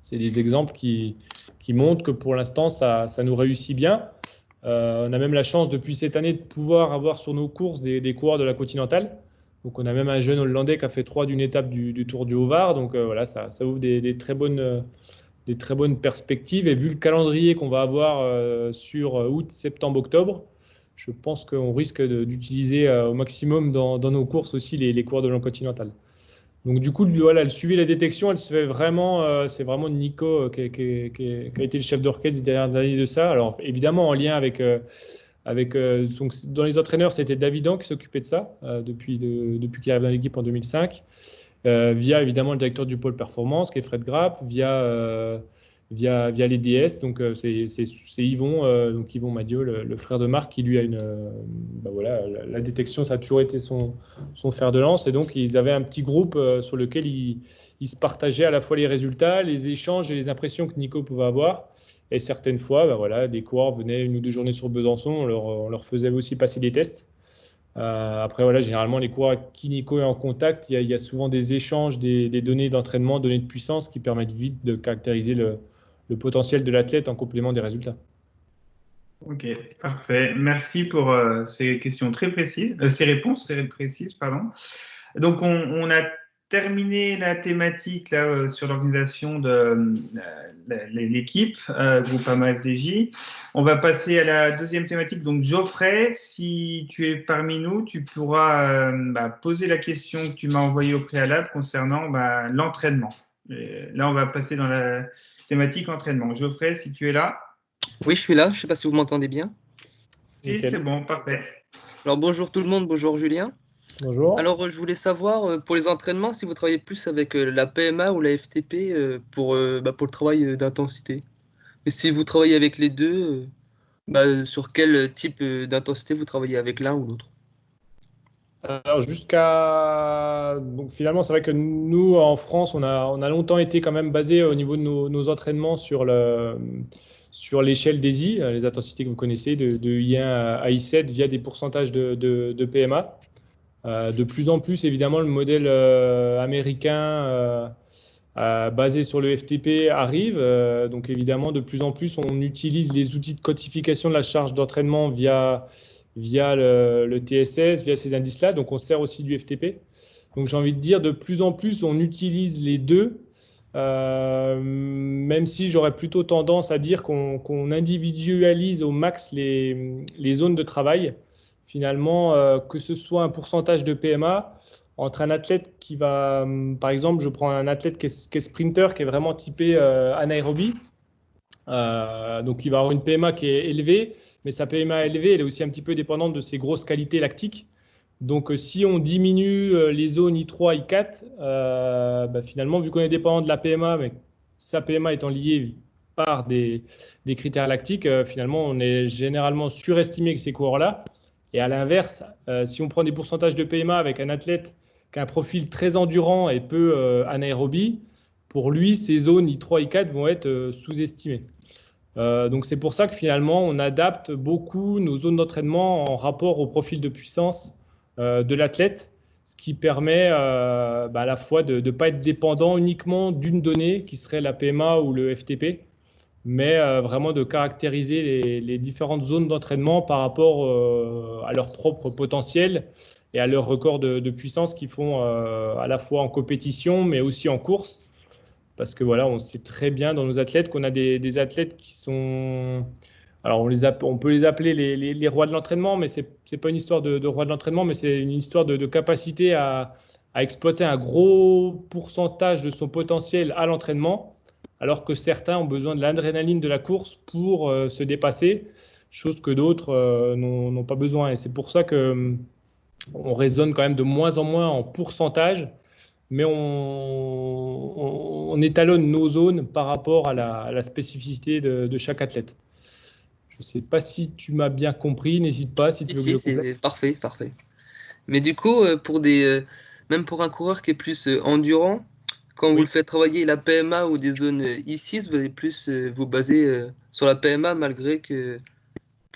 C'est des exemples qui montrent que pour l'instant, ça nous réussit bien. On a même la chance depuis cette année de pouvoir avoir sur nos courses des coureurs de la Continentale. Donc on a même un jeune Hollandais qui a fait 3 d'une étape du Tour du Haut-Var. Donc ça ouvre des très bonnes perspectives. Et vu le calendrier qu'on va avoir sur août, septembre, octobre, je pense qu'on risque d'utiliser au maximum dans nos courses aussi les coureurs de la Continentale. Donc du coup, le suivi et la détection, elle se fait vraiment, c'est vraiment Nico qui a été le chef d'orchestre des dernières années de ça. Alors évidemment en lien avec dans les entraîneurs, c'était David qui s'occupait de ça depuis qu'il arrive dans l'équipe en 2005, via évidemment le directeur du pôle performance qui est Fred Grapp, via les DS. Donc c'est Yvon, donc Yvon Madiot, le frère de Marc, qui lui a la détection, ça a toujours été son fer de lance. Et donc ils avaient un petit groupe sur lequel ils se partageaient à la fois les résultats, les échanges et les impressions que Nico pouvait avoir. Et certaines fois, des coureurs venaient 1 ou 2 journées sur Besançon, on leur faisait aussi passer des tests. Après, voilà, généralement, les coureurs clinicaux et en contact, il y a souvent des échanges des données d'entraînement, données de puissance qui permettent vite de caractériser le potentiel de l'athlète en complément des résultats. Ok, parfait. Merci pour ces questions très précises, ces réponses très précises, pardon. Donc, on a terminé la thématique là, sur l'organisation de l'équipe Groupama FDJ. On va passer à la deuxième thématique. Donc, Geoffrey, si tu es parmi nous, tu pourras poser la question que tu m'as envoyée au préalable concernant l'entraînement. Là, on va passer dans la thématique entraînement. Geoffrey, si tu es là. Oui, je suis là. Je ne sais pas si vous m'entendez bien. Oui, c'est bon, parfait. Alors, bonjour tout le monde. Bonjour Julien. Bonjour. Alors, je voulais savoir, pour les entraînements, si vous travaillez plus avec la PMA ou la FTP pour le travail d'intensité. Et si vous travaillez avec les deux, sur quel type d'intensité vous travaillez avec l'un ou l'autre? Alors donc finalement, c'est vrai que nous, en France, on a longtemps été quand même basé au niveau de nos entraînements sur l'échelle des I, les intensités que vous connaissez, de I1 à I7 via des pourcentages de PMA. De plus en plus, évidemment, le modèle américain basé sur le FTP arrive. Donc évidemment, de plus en plus, on utilise les outils de quantification de la charge d'entraînement via le TSS, via ces indices-là. Donc, on sert aussi du FTP. Donc, j'ai envie de dire, de plus en plus, on utilise les deux, même si j'aurais plutôt tendance à dire qu'on individualise au max les zones de travail. Finalement, que ce soit un pourcentage de PMA entre un athlète qui va, par exemple, je prends un athlète qui est sprinter, qui est vraiment typé anaérobie. Donc, il va avoir une PMA qui est élevée, mais sa PMA élevée, elle est aussi un petit peu dépendante de ses grosses qualités lactiques. Donc, si on diminue les zones I3, I4, finalement, vu qu'on est dépendant de la PMA, mais sa PMA étant liée par des critères lactiques, finalement, on est généralement surestimé avec ces coureurs-là. Et à l'inverse, si on prend des pourcentages de PMA avec un athlète qui a un profil très endurant et peu anaérobie, pour lui, ces zones I3, I4 vont être sous-estimées. Donc c'est pour ça que finalement on adapte beaucoup nos zones d'entraînement en rapport au profil de puissance de l'athlète, ce qui permet à la fois de ne pas être dépendant uniquement d'une donnée qui serait la PMA ou le FTP, mais vraiment de caractériser les différentes zones d'entraînement par rapport à leur propre potentiel et à leur record de puissance qu'ils font à la fois en compétition mais aussi en course. Parce que voilà, on sait très bien dans nos athlètes qu'on a des athlètes qui sont... Alors, on peut les appeler les rois de l'entraînement, mais ce n'est pas une histoire de roi de l'entraînement, mais c'est une histoire de capacité à exploiter un gros pourcentage de son potentiel à l'entraînement, alors que certains ont besoin de l'adrénaline de la course pour se dépasser, chose que d'autres n'ont pas besoin. Et c'est pour ça qu'on raisonne quand même de moins en moins en pourcentage, mais on étalonne nos zones par rapport à la spécificité de chaque athlète. Je ne sais pas si tu m'as bien compris, n'hésite pas si tu veux que je complète. C'est parfait, parfait. Mais du coup, même pour un coureur qui est plus endurant, quand vous le faites travailler la PMA ou des zones I6, vous allez plus vous baser sur la PMA, malgré que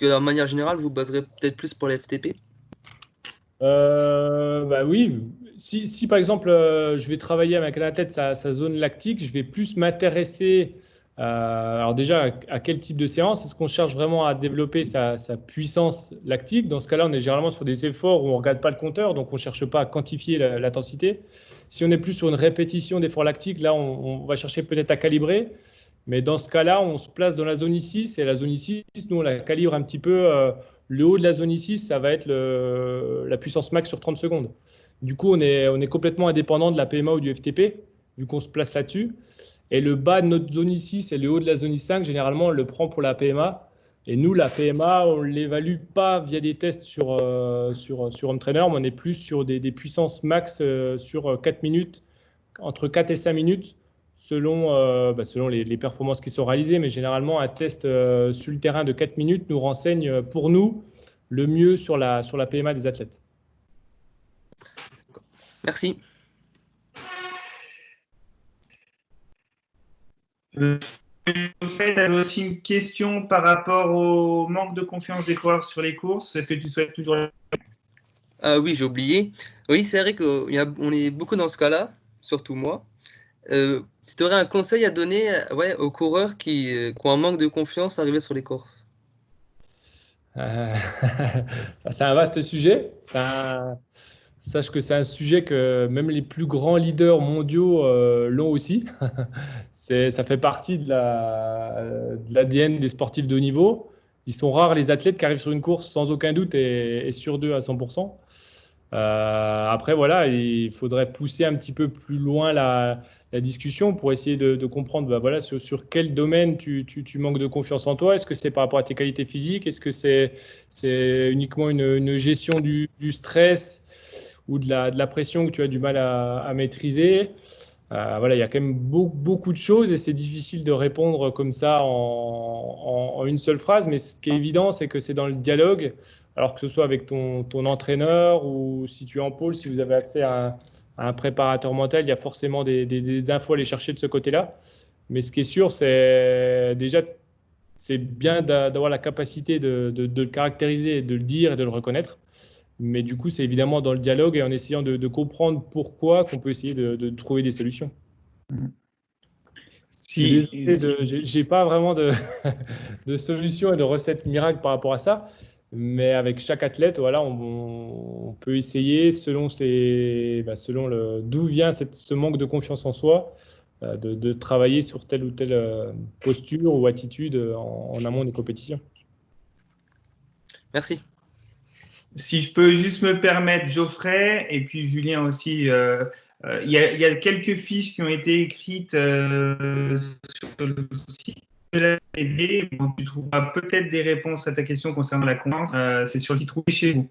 de manière générale, vous baserez peut-être plus pour la FTP. Oui, si par exemple je vais travailler avec un athlète sa zone lactique, je vais plus m'intéresser alors déjà à quel type de séance. Est-ce qu'on cherche vraiment à développer sa puissance lactique? Dans ce cas-là, on est généralement sur des efforts où on ne regarde pas le compteur, donc on ne cherche pas à quantifier l'intensité. Si on est plus sur une répétition d'efforts lactiques, là on va chercher peut-être à calibrer. Mais dans ce cas-là, on se place dans la zone I6 et la zone I6, nous on la calibre un petit peu. Le haut de la zone I6, ça va être la puissance max sur 30 secondes. Du coup, on est complètement indépendant de la PMA ou du FTP, vu qu'on se place là-dessus. Et le bas de notre zone I6 et le haut de la zone I5, généralement, on le prend pour la PMA. Et nous, la PMA, on ne l'évalue pas via des tests sur Home Trainer, mais on est plus sur des puissances max sur 4 minutes, entre 4 et 5 minutes, selon les performances qui sont réalisées. Mais généralement, un test sur le terrain de 4 minutes nous renseigne pour nous le mieux sur la PMA des athlètes. Merci. Vous avez aussi une question par rapport au manque de confiance des coureurs sur les courses. Est-ce que tu souhaites toujours... Ah oui, j'ai oublié. Oui, c'est vrai qu'on est beaucoup dans ce cas-là, surtout moi. Si tu aurais un conseil à donner ouais, aux coureurs qui ont un manque de confiance arrivé sur les courses. Euh, c'est un vaste sujet. Sache que c'est un sujet que même les plus grands leaders mondiaux l'ont aussi. Ça fait partie de l'ADN des sportifs de haut niveau. Ils sont rares les athlètes qui arrivent sur une course sans aucun doute et sur deux à 100%. Après, voilà, il faudrait pousser un petit peu plus loin la discussion pour essayer de comprendre bah, voilà, sur quel domaine tu manques de confiance en toi. Est-ce que c'est par rapport à tes qualités physiques? Est-ce que c'est uniquement une gestion du stress ou de la pression que tu as du mal à maîtriser? Voilà, il y a quand même beaucoup de choses et c'est difficile de répondre comme ça en une seule phrase. Mais ce qui est évident, c'est que c'est dans le dialogue, alors que ce soit avec ton entraîneur ou si tu es en pôle, si vous avez accès à un préparateur mental, il y a forcément des infos à aller chercher de ce côté-là. Mais ce qui est sûr, c'est déjà, c'est bien d'avoir la capacité de le caractériser, de le dire et de le reconnaître. Mais du coup, c'est évidemment dans le dialogue et en essayant de comprendre pourquoi qu'on peut essayer de trouver des solutions. Je suis désolé, j'ai pas vraiment de solution et de recette miracle par rapport à ça, mais avec chaque athlète, voilà, on peut essayer selon d'où vient ce manque de confiance en soi, de travailler sur telle ou telle posture ou attitude en amont des compétitions. Merci. Si je peux juste me permettre, Geoffrey, et puis Julien aussi, il y a quelques fiches qui ont été écrites sur le site de la TD. Bon, tu trouveras peut-être des réponses à ta question concernant la confiance. C'est sur le site Trouver chez vous.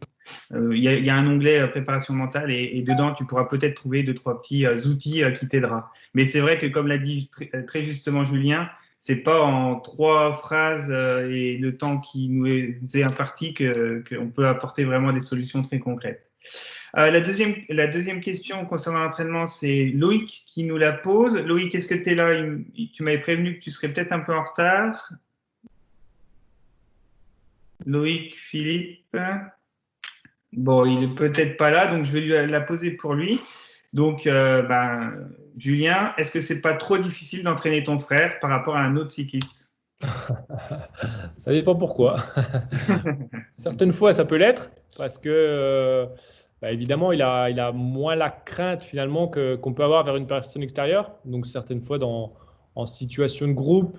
Il y a un onglet préparation mentale et dedans, tu pourras peut-être trouver deux, trois petits outils qui t'aideront. Mais c'est vrai que, comme l'a dit très justement Julien, c'est pas en 3 phrases et le temps qui nous est imparti qu'on peut apporter vraiment des solutions très concrètes. La deuxième question concernant l'entraînement, c'est Loïc qui nous la pose. Loïc, est-ce que tu es là? Tu m'avais prévenu que tu serais peut-être un peu en retard. Loïc, Philippe. Bon, il est peut-être pas là, donc je vais la poser pour lui. Donc, Julien, est-ce que c'est pas trop difficile d'entraîner ton frère par rapport à un autre cycliste? Ça dépend pourquoi. Certaines fois, ça peut l'être, parce que, bah, évidemment, il a moins la crainte finalement qu'on peut avoir vers une personne extérieure. Donc, certaines fois, en situation de groupe,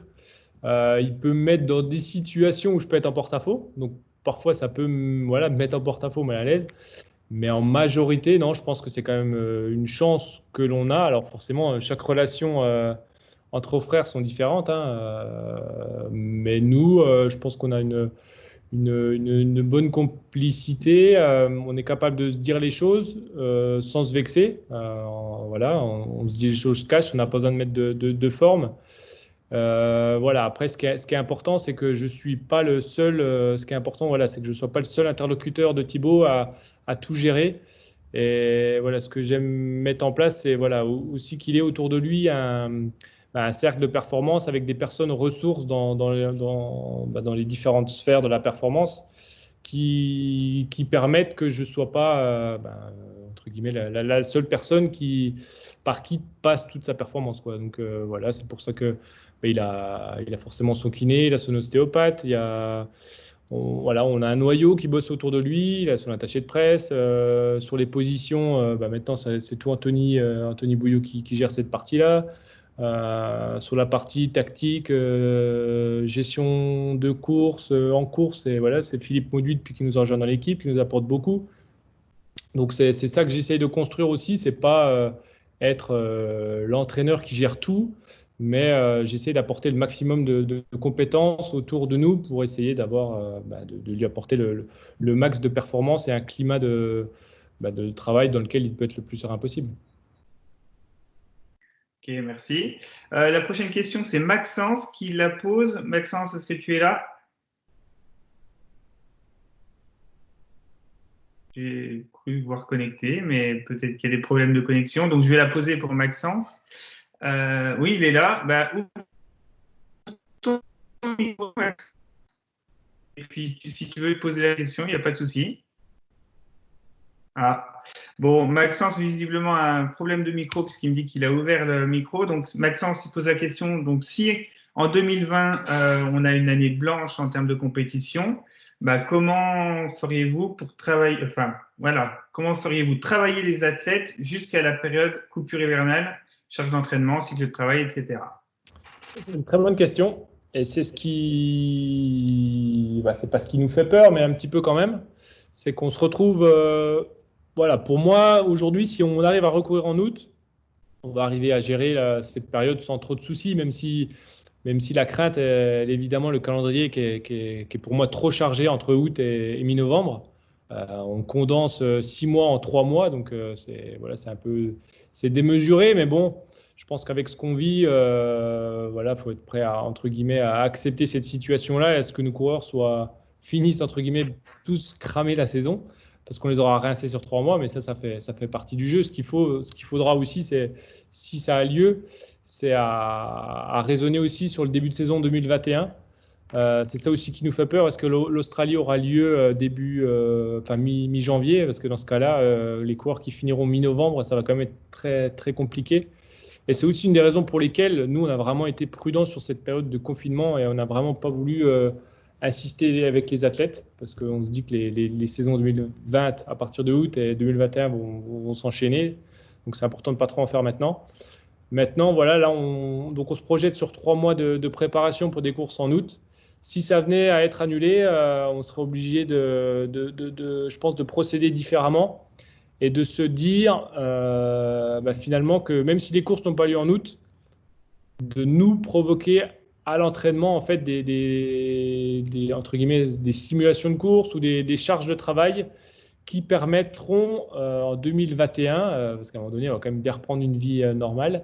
il peut me mettre dans des situations où je peux être en porte-à-faux. Donc, parfois, ça peut voilà, me mettre en porte-à-faux, mal à l'aise. Mais en majorité, non, je pense que c'est quand même une chance que l'on a. Alors, forcément, chaque relation entre frères sont différentes, hein, mais nous, je pense qu'on a une bonne complicité. On est capable de se dire les choses sans se vexer. Voilà, on se dit les choses cash, on n'a pas besoin de mettre de forme. Voilà. Après, ce qui est important, c'est que je suis pas le seul. Ce qui est important, voilà, c'est que je ne sois pas le seul interlocuteur de Thibaut à tout gérer. Et voilà, ce que j'aime mettre en place, c'est voilà, aussi qu'il ait autour de lui un cercle de performance avec des personnes ressources dans les différentes sphères de la performance qui permettent que je ne sois pas, entre guillemets, la seule personne par qui passe toute sa performance, quoi. Donc voilà, c'est pour ça que il a forcément son kiné, il a son ostéopathe, voilà, on a un noyau qui bosse autour de lui, il a son attaché de presse. Sur les positions, maintenant, c'est tout Anthony Bouillot qui gère cette partie-là. Sur la partie tactique, gestion de course, en course, et voilà, c'est Philippe Mauduit depuis qui nous a rejoint dans l'équipe, qui nous apporte beaucoup. Donc c'est ça que j'essaye de construire aussi, c'est pas être l'entraîneur qui gère tout, mais j'essaie d'apporter le maximum de compétences autour de nous pour essayer de lui apporter le max de performance et un climat de travail dans lequel il peut être le plus serein possible. Ok, merci. La prochaine question, c'est Maxence qui la pose. Maxence, est-ce que tu es là? J'ai cru voir connecté, mais peut-être qu'il y a des problèmes de connexion. Donc, je vais la poser pour Maxence. Oui, il est là. Ouvre ton micro, Max. Et puis, si tu veux poser la question, il n'y a pas de souci. Ah. Bon, Maxence, visiblement, a un problème de micro puisqu'il me dit qu'il a ouvert le micro. Donc, Maxence, il pose la question. Donc, si en 2020, on a une année blanche en termes de compétition, bah, comment feriez-vous pour travailler, enfin, voilà, comment feriez-vous travailler les athlètes jusqu'à la période coupure hivernale, charge d'entraînement, cycle de travail, etc. C'est une très bonne question. Et c'est ce qui. Bah, c'est pas ce qui nous fait peur, mais un petit peu quand même. C'est qu'on se retrouve. Voilà, pour moi, aujourd'hui, si on arrive à recourir en août, on va arriver à gérer cette période sans trop de soucis, même si la crainte est évidemment le calendrier qui est pour moi trop chargé entre août et mi-novembre. On condense 6 mois en 3 mois, donc c'est un peu c'est démesuré, mais bon, je pense qu'avec ce qu'on vit, voilà, faut être prêt à entre guillemets à accepter cette situation-là. Est-ce que nos coureurs finissent entre guillemets tous cramer la saison? Parce qu'on les aura rincés sur 3 mois, mais ça fait partie du jeu. Ce qu'il faudra aussi, c'est, si ça a lieu, c'est à raisonner aussi sur le début de saison 2021. C'est ça aussi qui nous fait peur. Est-ce que l'Australie aura lieu mi-janvier? Parce que dans ce cas-là, les coureurs qui finiront mi-novembre, ça va quand même être très, très compliqué. Et c'est aussi une des raisons pour lesquelles nous, on a vraiment été prudents sur cette période de confinement et on n'a vraiment pas voulu insister avec les athlètes parce qu'on se dit que les saisons 2020 à partir de août et 2021 vont s'enchaîner. Donc c'est important de ne pas trop en faire maintenant. Maintenant, voilà, là, on se projette sur 3 mois de préparation pour des courses en août. Si ça venait à être annulé, on serait obligé je pense, de procéder différemment et de se dire finalement que même si les courses n'ont pas lieu en août, de nous provoquer à l'entraînement en fait entre guillemets, des simulations de courses ou des charges de travail qui permettront en 2021, parce qu'à un moment donné, on va quand même bien reprendre une vie normale,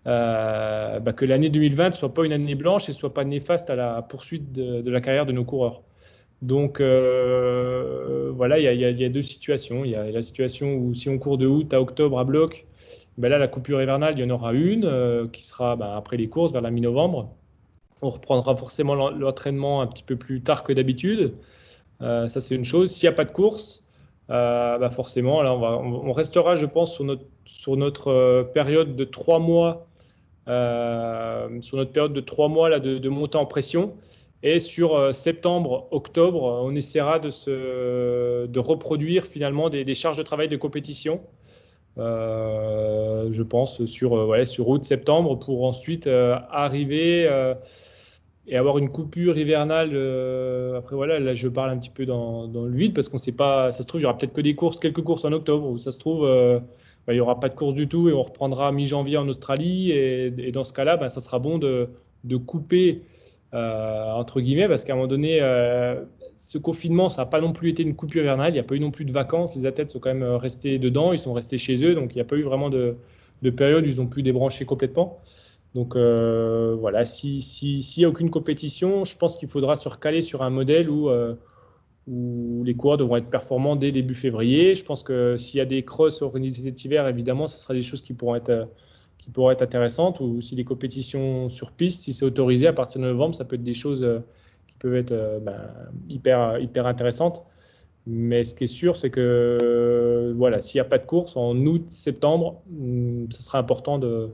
que l'année 2020 ne soit pas une année blanche et ne soit pas néfaste à la poursuite de la carrière de nos coureurs. Donc voilà, il y a deux situations. Il y a la situation où si on court de août à octobre à bloc, là, la coupure hivernale, il y en aura une qui sera après les courses, vers la mi-novembre. On reprendra forcément l'entraînement un petit peu plus tard que d'habitude. Ça, c'est une chose. S'il n'y a pas de course, forcément, là, on restera, je pense, sur notre période de 3 mois, là, de montée en pression. Et sur septembre, octobre, on essaiera de reproduire finalement des charges de travail de compétition. Je pense sur août, septembre, pour ensuite arriver et avoir une coupure hivernale. Après, voilà, là, je parle un petit peu dans le vide parce qu'on ne sait pas. Ça se trouve, il y aura peut-être que quelques courses en octobre, ou ça se trouve, il n'y aura pas de course du tout et on reprendra mi-janvier en Australie. Et dans ce cas-là, ça sera bon de couper, entre guillemets, parce qu'à un moment donné, ce confinement, ça n'a pas non plus été une coupure hivernale. Il n'y a pas eu non plus de vacances. Les athlètes sont quand même restés dedans. Ils sont restés chez eux. Donc, il n'y a pas eu vraiment de période où ils ont pu débrancher complètement. Donc, voilà, s'il n'y a aucune compétition, je pense qu'il faudra se recaler sur un modèle où les coureurs devront être performants dès début février. Je pense que s'il y a des crosses organisées cet hiver, évidemment, ce sera des choses qui pourront être intéressantes. Ou si les compétitions sur piste, si c'est autorisé à partir de novembre, ça peut être des choses qui peuvent être hyper intéressantes. Mais ce qui est sûr, c'est que voilà, s'il n'y a pas de course en août, septembre, ça sera important de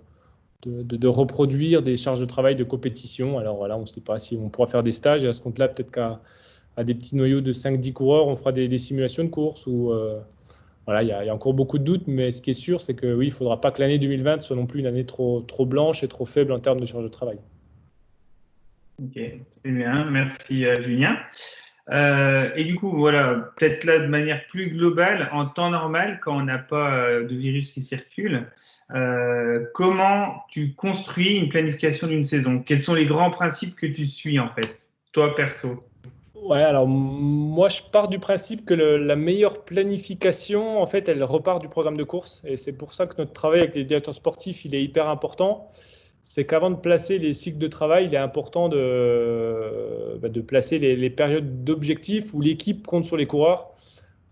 reproduire des charges de travail de compétition. Alors voilà, on ne sait pas si on pourra faire des stages et à ce compte-là, peut-être qu'à des petits noyaux de 5-10 coureurs, on fera des simulations de course. Voilà, il y a encore beaucoup de doutes, mais ce qui est sûr, c'est que oui, il ne faudra pas que l'année 2020 soit non plus une année trop blanche et trop faible en termes de charge de travail. Ok, c'est bien, merci Julien. Et du coup, voilà, peut-être là de manière plus globale, en temps normal, quand on n'a pas de virus qui circule, comment tu construis une planification d'une saison? Quels sont les grands principes que tu suis en fait, toi perso? Ouais, alors moi je pars du principe que la meilleure planification, en fait, elle repart du programme de course. Et c'est pour ça que notre travail avec les directeurs sportifs, il est hyper important. C'est qu'avant de placer les cycles de travail, il est important de placer les périodes d'objectifs où l'équipe compte sur les coureurs.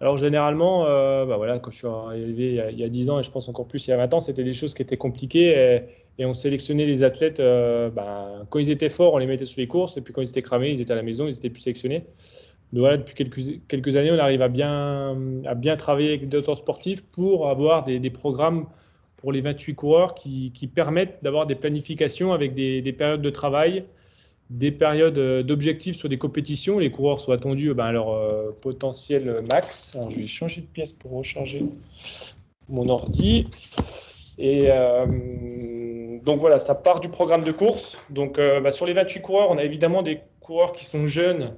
Alors généralement, voilà, quand je suis arrivé il y a 10 ans et je pense encore plus il y a 20 ans, c'était des choses qui étaient compliquées et on sélectionnait les athlètes. Quand ils étaient forts, on les mettait sur les courses et puis quand ils étaient cramés, ils étaient à la maison, ils étaient plus sélectionnés. voilà, depuis quelques années, on arrive à bien travailler avec les directeurs sportifs pour avoir des programmes pour les 28 coureurs qui permettent d'avoir des planifications avec des périodes de travail, des périodes d'objectifs sur des compétitions. Les coureurs sont attendus à leur potentiel max. Alors, je vais changer de pièce pour recharger mon ordi. Et donc voilà, ça part du programme de course. Donc sur les 28 coureurs, on a évidemment des coureurs qui sont jeunes.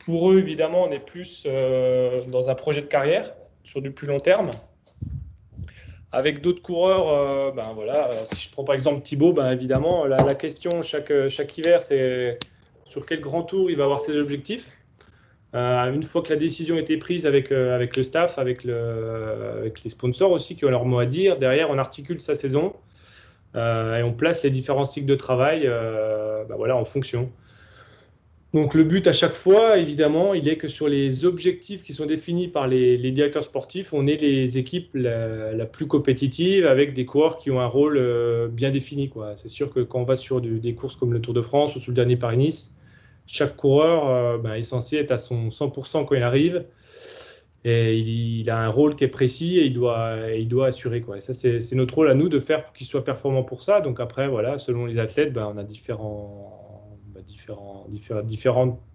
Pour eux, évidemment, on est plus dans un projet de carrière sur du plus long terme. Avec d'autres coureurs, si je prends par exemple Thibaut, évidemment, la question chaque hiver, c'est sur quel grand tour il va avoir ses objectifs. Une fois que la décision a été prise avec le staff, avec les sponsors aussi qui ont leur mot à dire, derrière, on articule sa saison et on place les différents cycles de travail en fonction. Donc le but à chaque fois, évidemment, il est que sur les objectifs qui sont définis par les directeurs sportifs, on ait les équipes la plus compétitive avec des coureurs qui ont un rôle bien défini, quoi. C'est sûr que quand on va sur des courses comme le Tour de France ou sur le dernier Paris-Nice, chaque coureur est censé être à son 100% quand il arrive et il a un rôle qui est précis et il doit assurer, quoi. Et ça, c'est notre rôle à nous de faire pour qu'il soit performant pour ça. Donc après, voilà, selon les athlètes, on a différents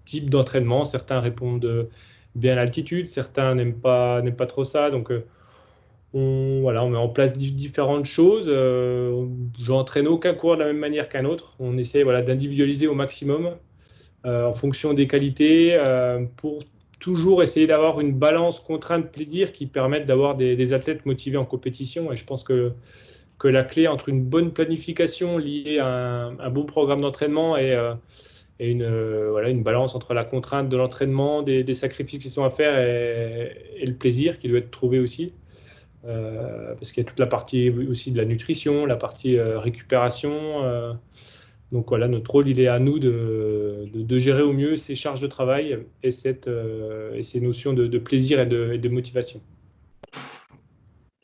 types d'entraînement. Certains répondent bien à l'altitude, certains n'aiment pas trop ça. Donc, on met en place différentes choses. Je n'entraîne aucun coureur de la même manière qu'un autre. On essaie d'individualiser au maximum en fonction des qualités pour toujours essayer d'avoir une balance contrainte-plaisir qui permette d'avoir des athlètes motivés en compétition. Et je pense que la clé entre une bonne planification liée à un bon programme d'entraînement et une balance entre la contrainte de l'entraînement, des sacrifices qui sont à faire et le plaisir qui doit être trouvé aussi. Parce qu'il y a toute la partie aussi de la nutrition, la partie récupération. Donc voilà, notre rôle, il est à nous de gérer au mieux ces charges de travail et ces notions de plaisir et de motivation.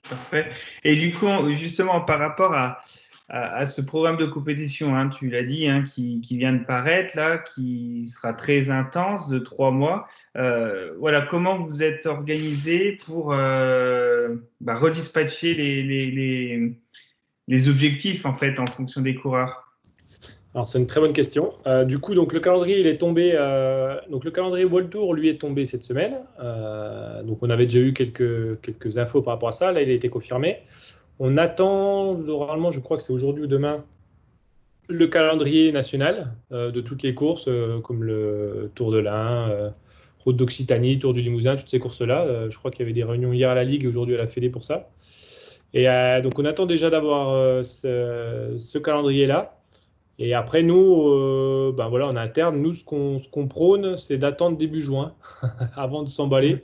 Parfait. Et du coup, justement, par rapport à ce programme de compétition, hein, tu l'as dit, hein, qui vient de paraître, là, qui sera très intense, de 3 mois. Comment vous êtes organisé pour redispatcher les objectifs, en fait, en fonction des coureurs? Alors, c'est une très bonne question. Du coup, donc, le calendrier, il est tombé. Donc, le calendrier World Tour, lui, est tombé cette semaine. Donc, on avait déjà eu quelques infos par rapport à ça. Là, il a été confirmé. On attend, normalement, je crois que c'est aujourd'hui ou demain, le calendrier national de toutes les courses, comme le Tour de l'Ain, Route d'Occitanie, Tour du Limousin, toutes ces courses-là. Je crois qu'il y avait des réunions hier à la Ligue et aujourd'hui à la Fédé pour ça. Et donc, on attend déjà d'avoir ce calendrier-là. Et après, nous, en interne, nous, ce qu'on prône, c'est d'attendre début juin avant de s'emballer.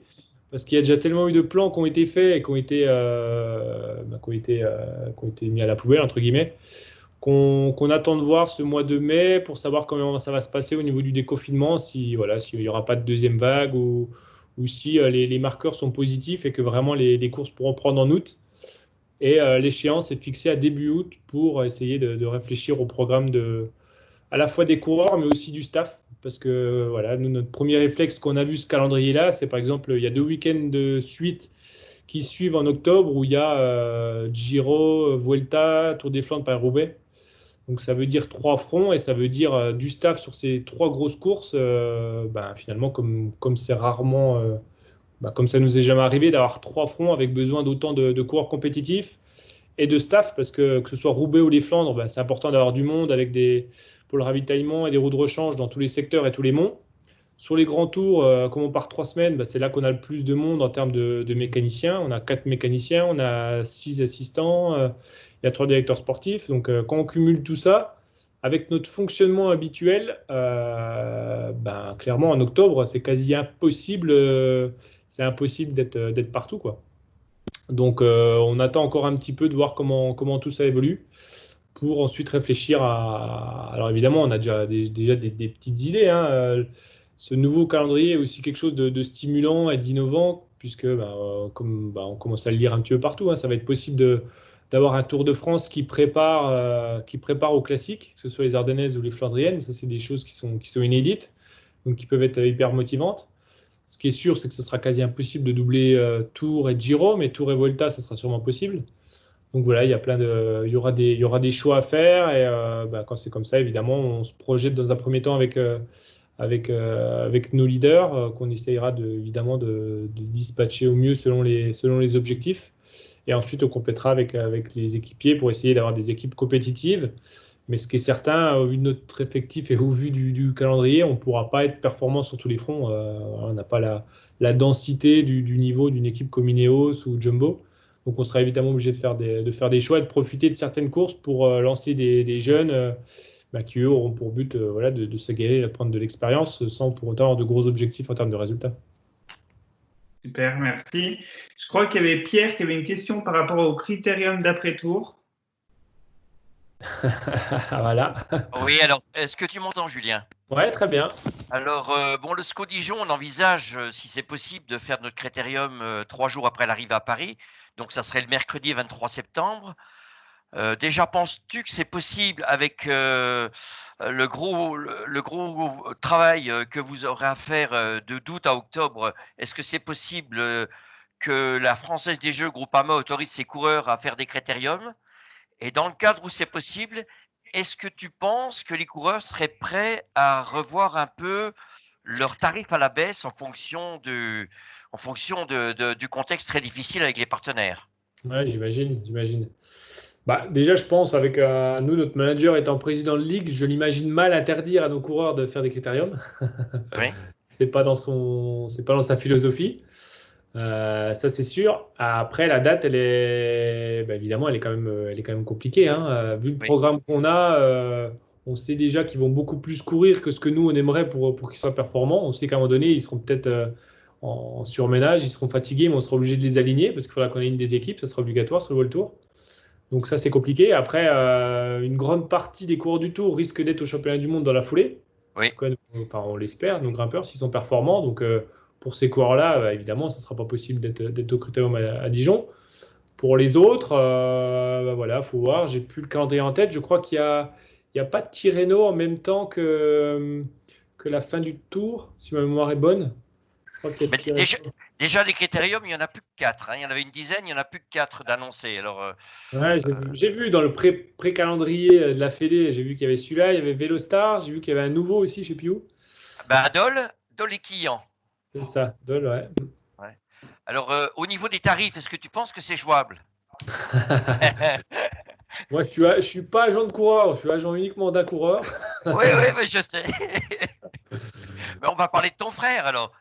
Parce qu'il y a déjà tellement eu de plans qui ont été faits et qui ont été mis à la poubelle, entre guillemets, qu'on attend de voir ce mois de mai pour savoir comment ça va se passer au niveau du déconfinement, s'il n'y aura pas de deuxième vague ou si les marqueurs sont positifs et que vraiment les courses pourront prendre en août. Et l'échéance est fixée à début août pour essayer de réfléchir au programme à la fois des coureurs, mais aussi du staff. Parce que nous, notre premier réflexe qu'on a vu ce calendrier-là, c'est par exemple, il y a 2 week-ends de suite qui suivent en octobre où il y a Giro, Vuelta, Tour des Flandres, Paris-Roubaix. Donc ça veut dire 3 fronts et ça veut dire du staff sur ces 3 grosses courses. Finalement, comme c'est rarement... comme ça nous est jamais arrivé d'avoir 3 fronts avec besoin d'autant de coureurs compétitifs et de staff, parce que ce soit Roubaix ou les Flandres, c'est important d'avoir du monde pour le ravitaillement et des roues de rechange dans tous les secteurs et tous les monts. Sur les grands tours, comme on part 3 semaines, c'est là qu'on a le plus de monde en termes de mécaniciens. On a 4 mécaniciens, on a 6 assistants, il y a 3 directeurs sportifs. Donc quand on cumule tout ça, avec notre fonctionnement habituel, clairement en octobre, c'est quasi impossible. C'est impossible d'être partout, quoi. Donc, on attend encore un petit peu de voir comment tout ça évolue pour ensuite réfléchir à... Alors, évidemment, on a déjà des petites idées, hein. Ce nouveau calendrier est aussi quelque chose de stimulant et d'innovant, puisque, comme on commence à le lire un petit peu partout, hein, ça va être possible d'avoir un Tour de France qui prépare au classique, que ce soit les Ardennaises ou les Flandriennes. Ça, c'est des choses qui sont inédites, donc qui peuvent être hyper motivantes. Ce qui est sûr, c'est que ce sera quasi impossible de doubler Tours et Giro, mais Tours et Vuelta, ça sera sûrement possible. Donc voilà, il y aura des choix à faire et quand c'est comme ça, évidemment, on se projette dans un premier temps avec nos leaders qu'on essayera évidemment de dispatcher au mieux selon les objectifs. Et ensuite, on complétera avec les équipiers pour essayer d'avoir des équipes compétitives. Mais ce qui est certain, au vu de notre effectif et au vu du calendrier, on ne pourra pas être performant sur tous les fronts. On n'a pas la densité du niveau d'une équipe comme Ineos ou Jumbo. Donc on sera évidemment obligé de faire des choix et de profiter de certaines courses pour lancer des jeunes qui, eux, auront pour but de s'aguerrir et de prendre de l'expérience sans pour autant avoir de gros objectifs en termes de résultats. Super, merci. Je crois qu'il y avait Pierre qui avait une question par rapport au critérium d'après-tour. Voilà. Oui, alors, est-ce que tu m'entends, Julien? Ouais, très bien. Alors, le SCO Dijon, on envisage, si c'est possible, de faire notre critérium 3 jours après l'arrivée à Paris. Donc, ça serait le mercredi 23 septembre. Déjà, penses-tu que c'est possible avec le gros travail que vous aurez à faire d'août à octobre? Est-ce que c'est possible que la Française des Jeux, Groupama, autorise ses coureurs à faire des critériums? Et dans le cadre où c'est possible, est-ce que tu penses que les coureurs seraient prêts à revoir un peu leurs tarifs à la baisse en fonction du contexte très difficile avec les partenaires? Ouais, j'imagine. Déjà, je pense, avec nous, notre manager étant président de ligue, je l'imagine mal interdire à nos coureurs de faire des critériums. Oui. C'est pas dans sa philosophie. Ça, c'est sûr. Après, la date, évidemment, elle est quand même compliquée, hein. Vu le programme qu'on a, on sait déjà qu'ils vont beaucoup plus courir que ce que nous, on aimerait pour qu'ils soient performants. On sait qu'à un moment donné, ils seront peut-être en surménage, ils seront fatigués, mais on sera obligé de les aligner parce qu'il faudra qu'on ait une des équipes. Ça sera obligatoire sur le World Tour. Donc ça, c'est compliqué. Après, une grande partie des coureurs du Tour risquent d'être au championnat du monde dans la foulée. Oui. On l'espère, nos grimpeurs, s'ils sont performants. Donc, pour ces coureurs-là, évidemment, ça ne sera pas possible d'être au critérium à Dijon. Pour les autres, il faut voir. J'ai plus le calendrier en tête. Je crois qu'il n'y a pas de Tirreno en même temps que la fin du Tour, si ma mémoire est bonne. Je crois qu'il y a déjà, les critériums, il n'y en a plus que 4. Hein. Il y en avait une dizaine, il n'y en a plus que 4 d'annoncés. Alors, j'ai vu dans le pré-calendrier de la Fédé, j'ai vu qu'il y avait celui-là, il y avait Vélostar, j'ai vu qu'il y avait un nouveau aussi, je ne sais plus où. Dole et Quillan. C'est ça, Dole, ouais. Alors, au niveau des tarifs, est-ce que tu penses que c'est jouable? Moi, je suis pas agent de coureur, je suis agent uniquement d'un coureur. Oui, mais je sais. Mais on va parler de ton frère, alors.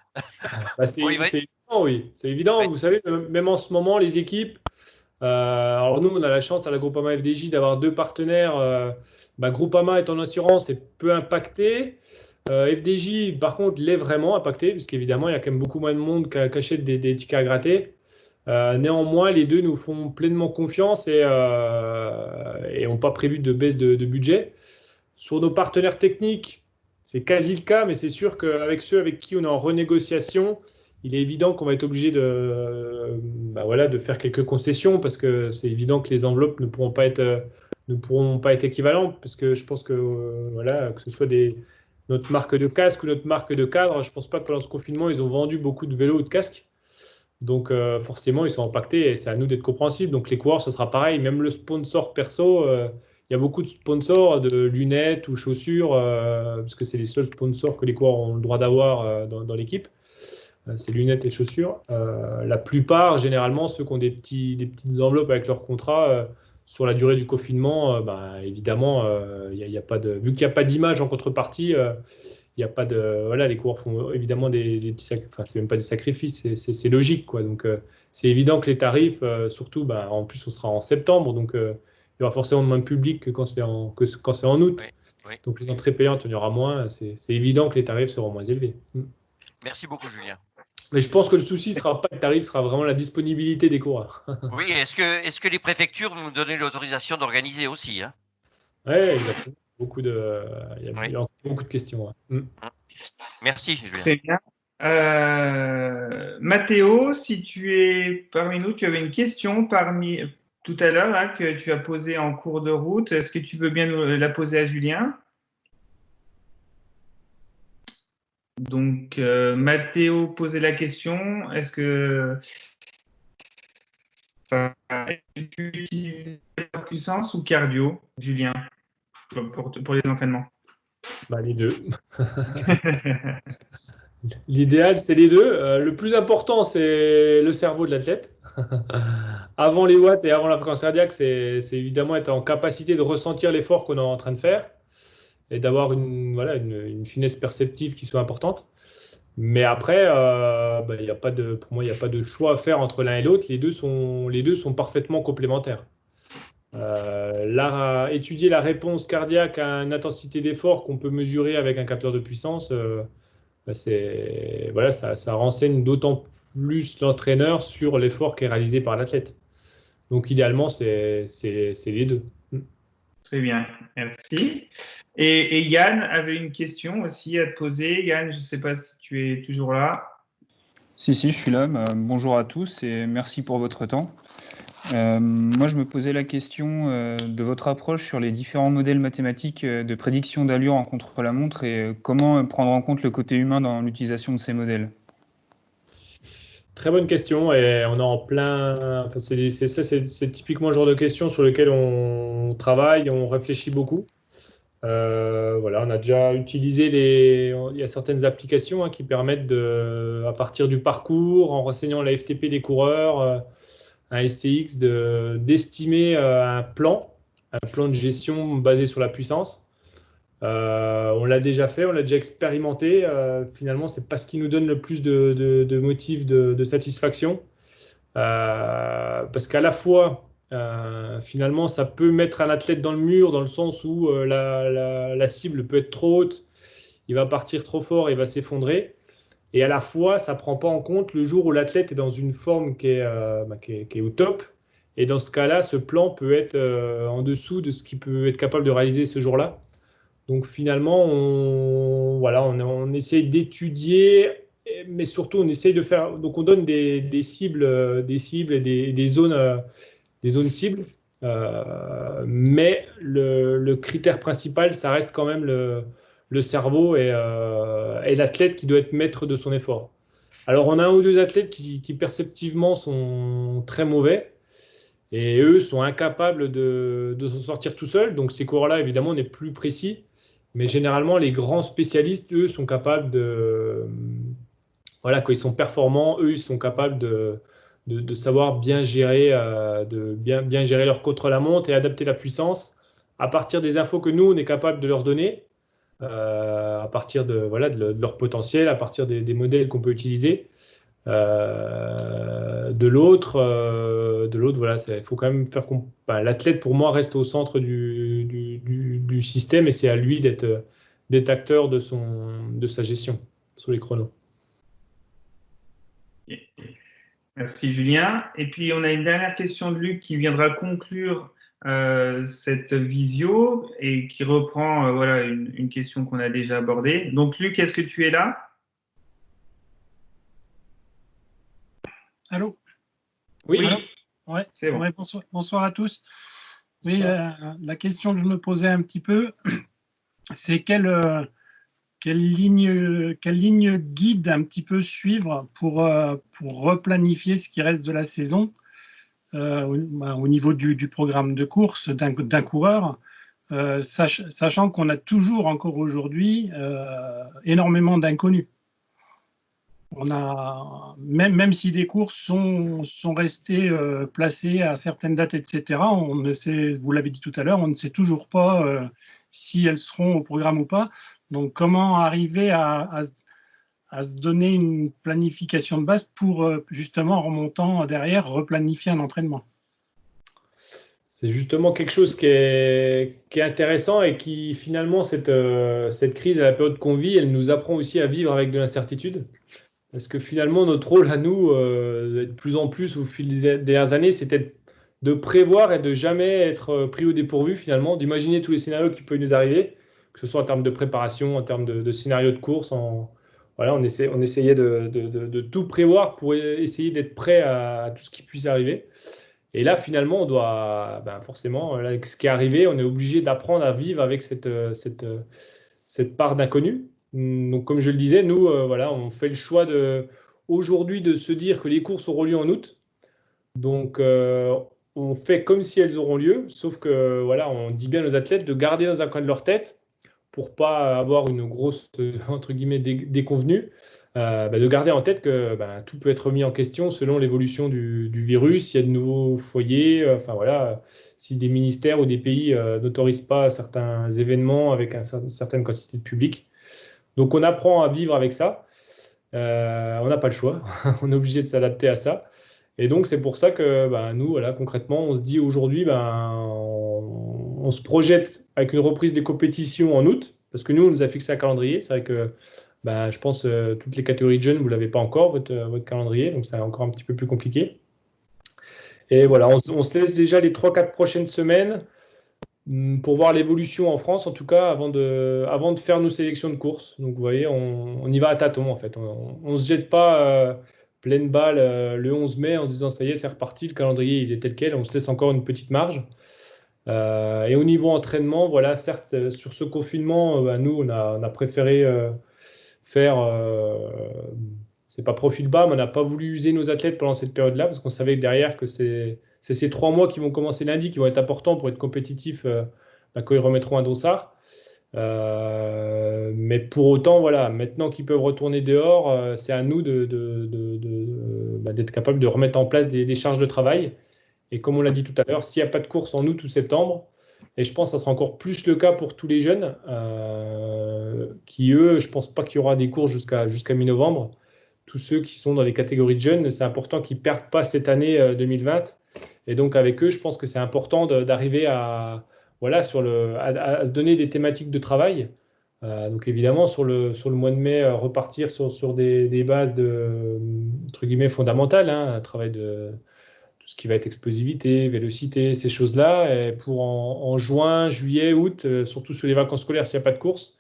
C'est évident, oui. C'est évident. Vous savez, même en ce moment, les équipes, alors nous, on a la chance à la Groupama FDJ d'avoir 2 partenaires. Groupama est en assurance et peu impacté. FDJ, par contre, l'est vraiment impacté, puisqu'évidemment, il y a quand même beaucoup moins de monde qui achète des tickets à gratter. Néanmoins, les deux nous font pleinement confiance et n'ont pas prévu de baisse de budget. Sur nos partenaires techniques, c'est quasi le cas, mais c'est sûr qu'avec ceux avec qui on est en renégociation, il est évident qu'on va être obligé de faire quelques concessions parce que c'est évident que les enveloppes ne pourront pas être équivalentes parce que je pense que que ce soit notre marque de casque ou notre marque de cadre, je ne pense pas que pendant ce confinement, ils ont vendu beaucoup de vélos ou de casques. Donc forcément, ils sont impactés et c'est à nous d'être compréhensibles. Donc les coureurs, ce sera pareil. Même le sponsor perso, il y a beaucoup de sponsors de lunettes ou chaussures, parce que c'est les seuls sponsors que les coureurs ont le droit d'avoir dans l'équipe. C'est lunettes et chaussures. La plupart, généralement, ceux qui ont des petites enveloppes avec leur contrat, sur la durée du confinement, évidemment, vu qu'il n'y a pas d'image en contrepartie, il n'y a pas de. Voilà, les coureurs font évidemment des petits sacrifices. Enfin, c'est même pas des sacrifices, c'est logique, quoi. Donc, c'est évident que les tarifs, surtout, en plus, on sera en septembre, donc il y aura forcément moins de public que quand c'est en août. Oui. Donc, les entrées payantes, il y aura moins. C'est évident que les tarifs seront moins élevés. Merci beaucoup, Julien. Mais je pense que le souci ne sera pas le tarif, sera vraiment la disponibilité des coureurs. Oui, est-ce que les préfectures vont nous donner l'autorisation d'organiser aussi, hein? Oui, exactement. Il y a encore beaucoup de questions. Ouais. Merci, Julien. Très bien. Mathéo, si tu es parmi nous, tu avais une question tout à l'heure que tu as posée en cours de route. Est-ce que tu veux bien la poser à Julien? Donc, Mathéo posait la question, est-ce que tu utilises la puissance ou cardio, Julien, pour les entraînements? Les deux. L'idéal, c'est les deux. Le plus important, c'est le cerveau de l'athlète. Avant les watts et avant la fréquence cardiaque, c'est évidemment être en capacité de ressentir l'effort qu'on est en train de faire et d'avoir une finesse perceptive qui soit importante. Mais après, y a pas pour moi, il n'y a pas de choix à faire entre l'un et l'autre. Les deux sont parfaitement complémentaires. Étudier la réponse cardiaque à une intensité d'effort qu'on peut mesurer avec un capteur de puissance, ça renseigne d'autant plus l'entraîneur sur l'effort qui est réalisé par l'athlète. Donc idéalement, c'est les deux. Très bien, merci. Et Yann avait une question aussi à te poser. Yann, je ne sais pas si tu es toujours là. Si, je suis là. Bonjour à tous et merci pour votre temps. Moi, je me posais la question de votre approche sur les différents modèles mathématiques de prédiction d'allure en contre-la-montre et comment prendre en compte le côté humain dans l'utilisation de ces modèles. Très bonne question et on est en plein. C'est typiquement le genre de questions sur lesquelles on travaille, on réfléchit beaucoup. On a déjà utilisé il y a certaines applications qui permettent à partir du parcours, en renseignant la FTP des coureurs, un SCX, d'estimer un plan de gestion basé sur la puissance. On l'a déjà fait, on l'a déjà expérimenté. Finalement, c'est pas ce qui nous donne le plus de motifs de satisfaction. Parce qu'à la fois, finalement, ça peut mettre un athlète dans le mur, dans le sens où la cible peut être trop haute, il va partir trop fort, il va s'effondrer. Et à la fois, ça ne prend pas en compte le jour où l'athlète est dans une forme qui est au top. Et dans ce cas-là, ce plan peut être en dessous de ce qu'il peut être capable de réaliser ce jour-là. Donc finalement, on essaye d'étudier, mais surtout on essaye de faire. Donc on donne des cibles et des zones cibles. Mais le critère principal, ça reste quand même le cerveau et l'athlète qui doit être maître de son effort. Alors on a un ou deux athlètes qui perceptivement sont très mauvais. Et eux sont incapables de s'en sortir tout seuls. Donc ces coureurs-là, évidemment, on est plus précis. Mais généralement, les grands spécialistes, eux, sont capables quand ils sont performants, eux, ils sont capables de savoir bien gérer, bien gérer leur contre-la-montre et adapter la puissance à partir des infos que nous, on est capable de leur donner, à partir de leur potentiel, à partir des modèles qu'on peut utiliser. De l'autre, il faut quand même faire l'athlète pour moi reste au centre du système et c'est à lui d'être acteur de sa gestion sur les chronos. Merci Julien. Et puis on a une dernière question de Luc qui viendra conclure cette visio et qui reprend une question qu'on a déjà abordée. Donc Luc, est-ce que tu es là ? Allô ? Oui. Allô ? Ouais, c'est bon. Ouais, bonsoir à tous. Oui, la question que je me posais un petit peu, c'est quelle ligne guide un petit peu suivre pour replanifier ce qui reste de la saison au niveau du programme de course d'un coureur, sachant qu'on a toujours encore aujourd'hui énormément d'inconnus. On a, même si des courses sont restées placées à certaines dates, etc., on ne sait, vous l'avez dit tout à l'heure, on ne sait toujours pas si elles seront au programme ou pas. Donc, comment arriver à se donner une planification de base pour, justement, en remontant derrière, replanifier un entraînement ? C'est justement quelque chose qui est intéressant et qui, finalement, cette crise à la période qu'on vit, elle nous apprend aussi à vivre avec de l'incertitude. Parce que finalement, notre rôle à nous, de plus en plus au fil des dernières années, c'était de prévoir et de jamais être pris au dépourvu, finalement, d'imaginer tous les scénarios qui peuvent nous arriver, que ce soit en termes de préparation, en termes de scénarios de course. On essayait de tout prévoir pour essayer d'être prêt à tout ce qui puisse arriver. Et là, finalement, on doit, forcément, avec ce qui est arrivé, on est obligé d'apprendre à vivre avec cette part d'inconnu. Donc, comme je le disais, nous, voilà, on fait le choix aujourd'hui de se dire que les courses auront lieu en août. Donc, on fait comme si elles auront lieu, sauf que voilà, on dit bien aux athlètes de garder dans un coin de leur tête pour pas avoir une grosse entre guillemets déconvenue, de garder en tête que tout peut être remis en question selon l'évolution du virus, s'il y a de nouveaux foyers, enfin voilà, si des ministères ou des pays n'autorisent pas certains événements avec une certaine quantité de public. Donc on apprend à vivre avec ça. On n'a pas le choix, on est obligé de s'adapter à ça. Et donc, c'est pour ça que nous, voilà, concrètement, on se dit aujourd'hui, on se projette avec une reprise des compétitions en août, parce que nous, on nous a fixé un calendrier. C'est vrai que je pense toutes les catégories de jeunes, vous ne l'avez pas encore, votre calendrier, donc c'est encore un petit peu plus compliqué. Et voilà, on se laisse déjà les 3-4 prochaines semaines pour voir l'évolution en France, en tout cas, avant de faire nos sélections de course. Donc, vous voyez, on y va à tâtons, en fait. On ne se jette pas pleine balle le 11 mai en se disant, ça y est, c'est reparti, le calendrier, il est tel quel. On se laisse encore une petite marge. Et au niveau entraînement, voilà, certes, sur ce confinement, nous, on a préféré faire... c'est pas profil bas, mais on n'a pas voulu user nos athlètes pendant cette période-là, parce qu'on savait que derrière, que c'est ces 3 mois qui vont commencer lundi qui vont être importants pour être compétitifs quand ils remettront un dossard. Mais pour autant, voilà, maintenant qu'ils peuvent retourner dehors, c'est à nous d'être capables de remettre en place des charges de travail. Et comme on l'a dit tout à l'heure, s'il n'y a pas de course en août ou septembre, et je pense que ça sera encore plus le cas pour tous les jeunes, qui eux, je ne pense pas qu'il y aura des courses jusqu'à mi-novembre. Tous ceux qui sont dans les catégories de jeunes, c'est important qu'ils ne perdent pas cette année 2020. Et donc, avec eux, je pense que c'est important d'arriver à se donner des thématiques de travail. Donc, évidemment, sur le mois de mai, repartir sur des bases entre guillemets, fondamentales, un travail de tout ce qui va être explosivité, vélocité, ces choses-là. Et pour en juin, juillet, août, surtout sur les vacances scolaires, s'il n'y a pas de course,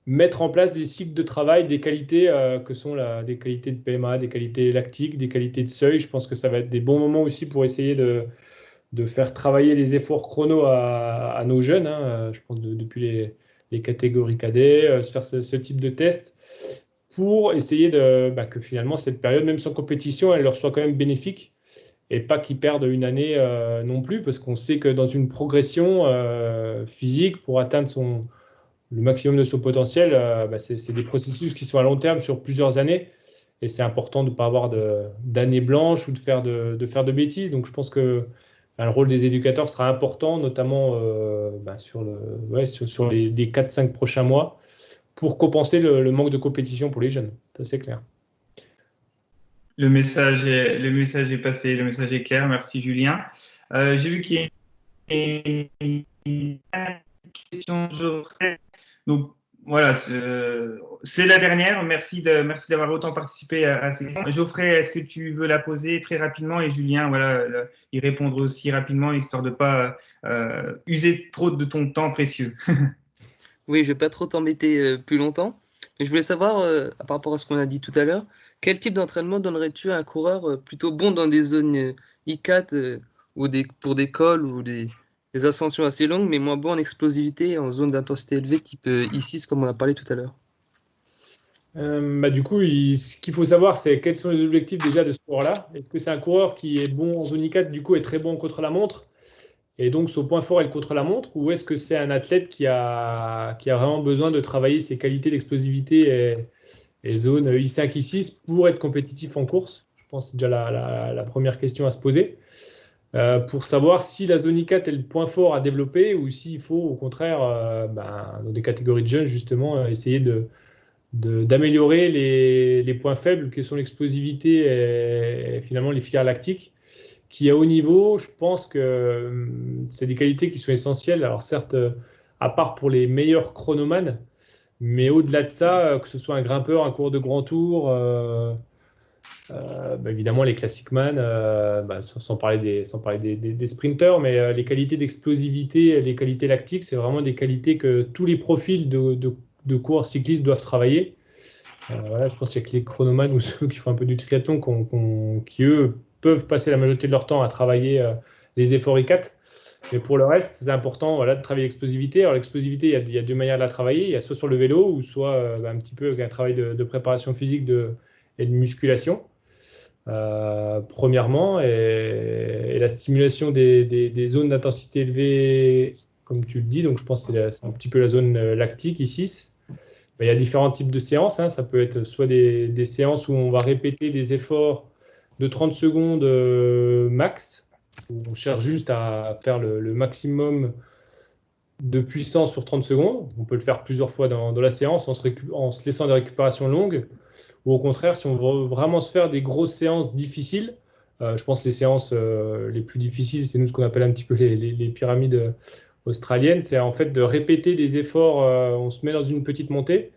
mettre en place des cycles de travail, des qualités que sont des qualités de PMA, des qualités lactiques, des qualités de seuil. Je pense que ça va être des bons moments aussi pour essayer de faire travailler les efforts chrono à nos jeunes. Je pense depuis les catégories cadets, se faire ce type de test pour essayer que finalement cette période, même sans compétition, elle leur soit quand même bénéfique et pas qu'ils perdent une année non plus, parce qu'on sait que dans une progression physique, pour atteindre le maximum de son potentiel, c'est des processus qui sont à long terme sur plusieurs années. Et c'est important de ne pas avoir d'années blanches ou de faire de bêtises. Donc, je pense que le rôle des éducateurs sera important, notamment sur les 4-5 prochains mois, pour compenser le manque de compétition pour les jeunes. Ça, c'est clair. Le message est passé, le message est clair. Merci, Julien. J'ai vu qu'il y a une question de Geoffrey. Donc, voilà, c'est la dernière. Merci d'avoir autant participé à ces questions. Geoffrey, est-ce que tu veux la poser très rapidement et Julien, y répondre aussi rapidement, histoire de ne pas user trop de ton temps précieux. Oui, je ne vais pas trop t'embêter plus longtemps. Mais je voulais savoir, par rapport à ce qu'on a dit tout à l'heure, quel type d'entraînement donnerais-tu à un coureur plutôt bon dans des zones I4 ou pour des cols ou des ascensions assez longues, mais moins bon en explosivité en zone d'intensité élevée type I6, comme on a parlé tout à l'heure? Du coup, ce qu'il faut savoir, c'est quels sont les objectifs déjà de ce coureur-là. Est-ce que c'est un coureur qui est bon en zone I4, du coup est très bon contre la montre, et donc son point fort est le contre-la-montre, ou est-ce que c'est un athlète qui a vraiment besoin de travailler ses qualités d'explosivité et zone I5, I6 pour être compétitif en course? Je pense que c'est déjà la première question à se poser. Pour savoir si la zone I4 est le point fort à développer ou s'il faut au contraire, dans des catégories de jeunes, justement, essayer d'améliorer les points faibles que sont l'explosivité et finalement les filières lactiques, qui à haut niveau, je pense que c'est des qualités qui sont essentielles. Alors certes, à part pour les meilleurs chronomanes, mais au-delà de ça, que ce soit un grimpeur, un coureur de grand tour, évidemment les classic man, sans parler des sprinters, mais les qualités d'explosivité, les qualités lactiques, c'est vraiment des qualités que tous les profils de coureurs cyclistes doivent travailler. Je pense qu'il y a que les chronomanes ou ceux qui font un peu du triathlon qui eux peuvent passer la majorité de leur temps à travailler les efforts I4. Mais pour le reste, c'est important voilà, de travailler l'explosivité. Alors l'explosivité, il y a deux manières de la travailler. Il y a soit sur le vélo ou soit un petit peu avec un travail de préparation physique et de musculation. Premièrement, et la stimulation des zones d'intensité élevée, comme tu le dis, donc je pense que c'est un petit peu la zone lactique ici. Il y a différents types de séances. Ça peut être soit des séances où on va répéter des efforts de 30 secondes max, où on cherche juste à faire le maximum de puissance sur 30 secondes. On peut le faire plusieurs fois dans la séance en se laissant des récupérations longues. Ou au contraire, si on veut vraiment se faire des grosses séances difficiles, je pense que les séances les plus difficiles, c'est nous ce qu'on appelle un petit peu les pyramides australiennes, c'est en fait de répéter des efforts, on se met dans une petite montée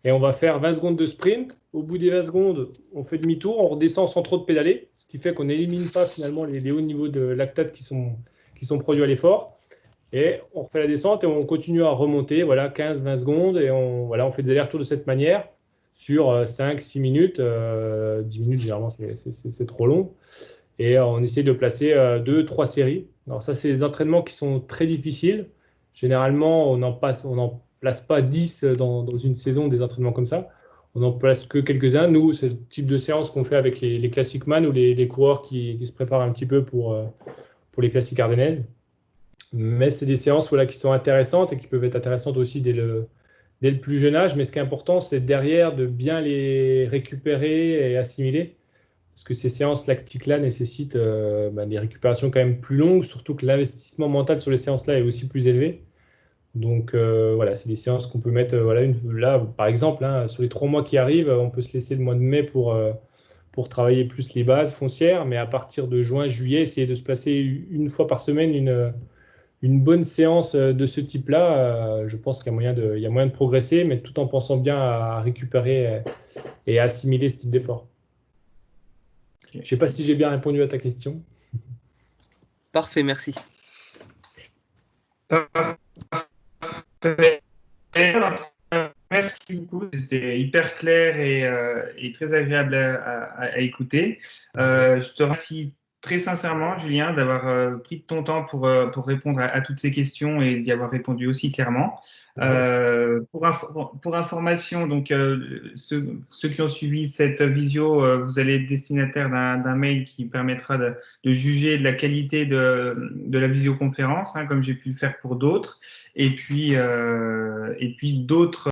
et on va faire 20 secondes de sprint. Au bout des 20 secondes, on fait demi-tour, on redescend sans trop de pédaler, ce qui fait qu'on n'élimine pas finalement les hauts niveaux de lactate qui sont produits à l'effort. Et on refait la descente et on continue à remonter, voilà, 15-20 secondes, et on fait des allers-retours de cette manière sur 5-6 minutes. 10 minutes, généralement, c'est trop long. Et on essaie de placer 2-3 séries. Alors ça, c'est des entraînements qui sont très difficiles. Généralement, on n'en place pas 10 dans une saison, des entraînements comme ça. On n'en place que quelques-uns. Nous, c'est le type de séance qu'on fait avec les Classic Man ou les coureurs qui se préparent un petit peu pour les classiques ardennaises. Mais c'est des séances voilà, qui sont intéressantes et qui peuvent être intéressantes aussi dès le plus jeune âge. Mais ce qui est important, c'est derrière de bien les récupérer et assimiler. Parce que ces séances lactiques-là nécessitent des récupérations quand même plus longues, surtout que l'investissement mental sur les séances-là est aussi plus élevé. Donc voilà, c'est des séances qu'on peut mettre, là par exemple, sur les 3 mois qui arrivent, on peut se laisser le mois de mai pour travailler plus les bases foncières, mais à partir de juin, juillet, essayer de se placer une fois par semaine une bonne séance de ce type-là. Je pense qu'il y a moyen de progresser, mais tout en pensant bien à récupérer et à assimiler ce type d'effort. Je ne sais pas si j'ai bien répondu à ta question. Parfait, merci. Merci beaucoup, c'était hyper clair et très agréable à écouter. Je te remercie très sincèrement, Julien, d'avoir pris de ton temps pour répondre à toutes ces questions et d'y avoir répondu aussi clairement. Pour information, donc ceux qui ont suivi cette visio, vous allez être destinataire d'un mail qui permettra de juger de la qualité de la visioconférence, comme j'ai pu le faire pour d'autres. Et puis d'autres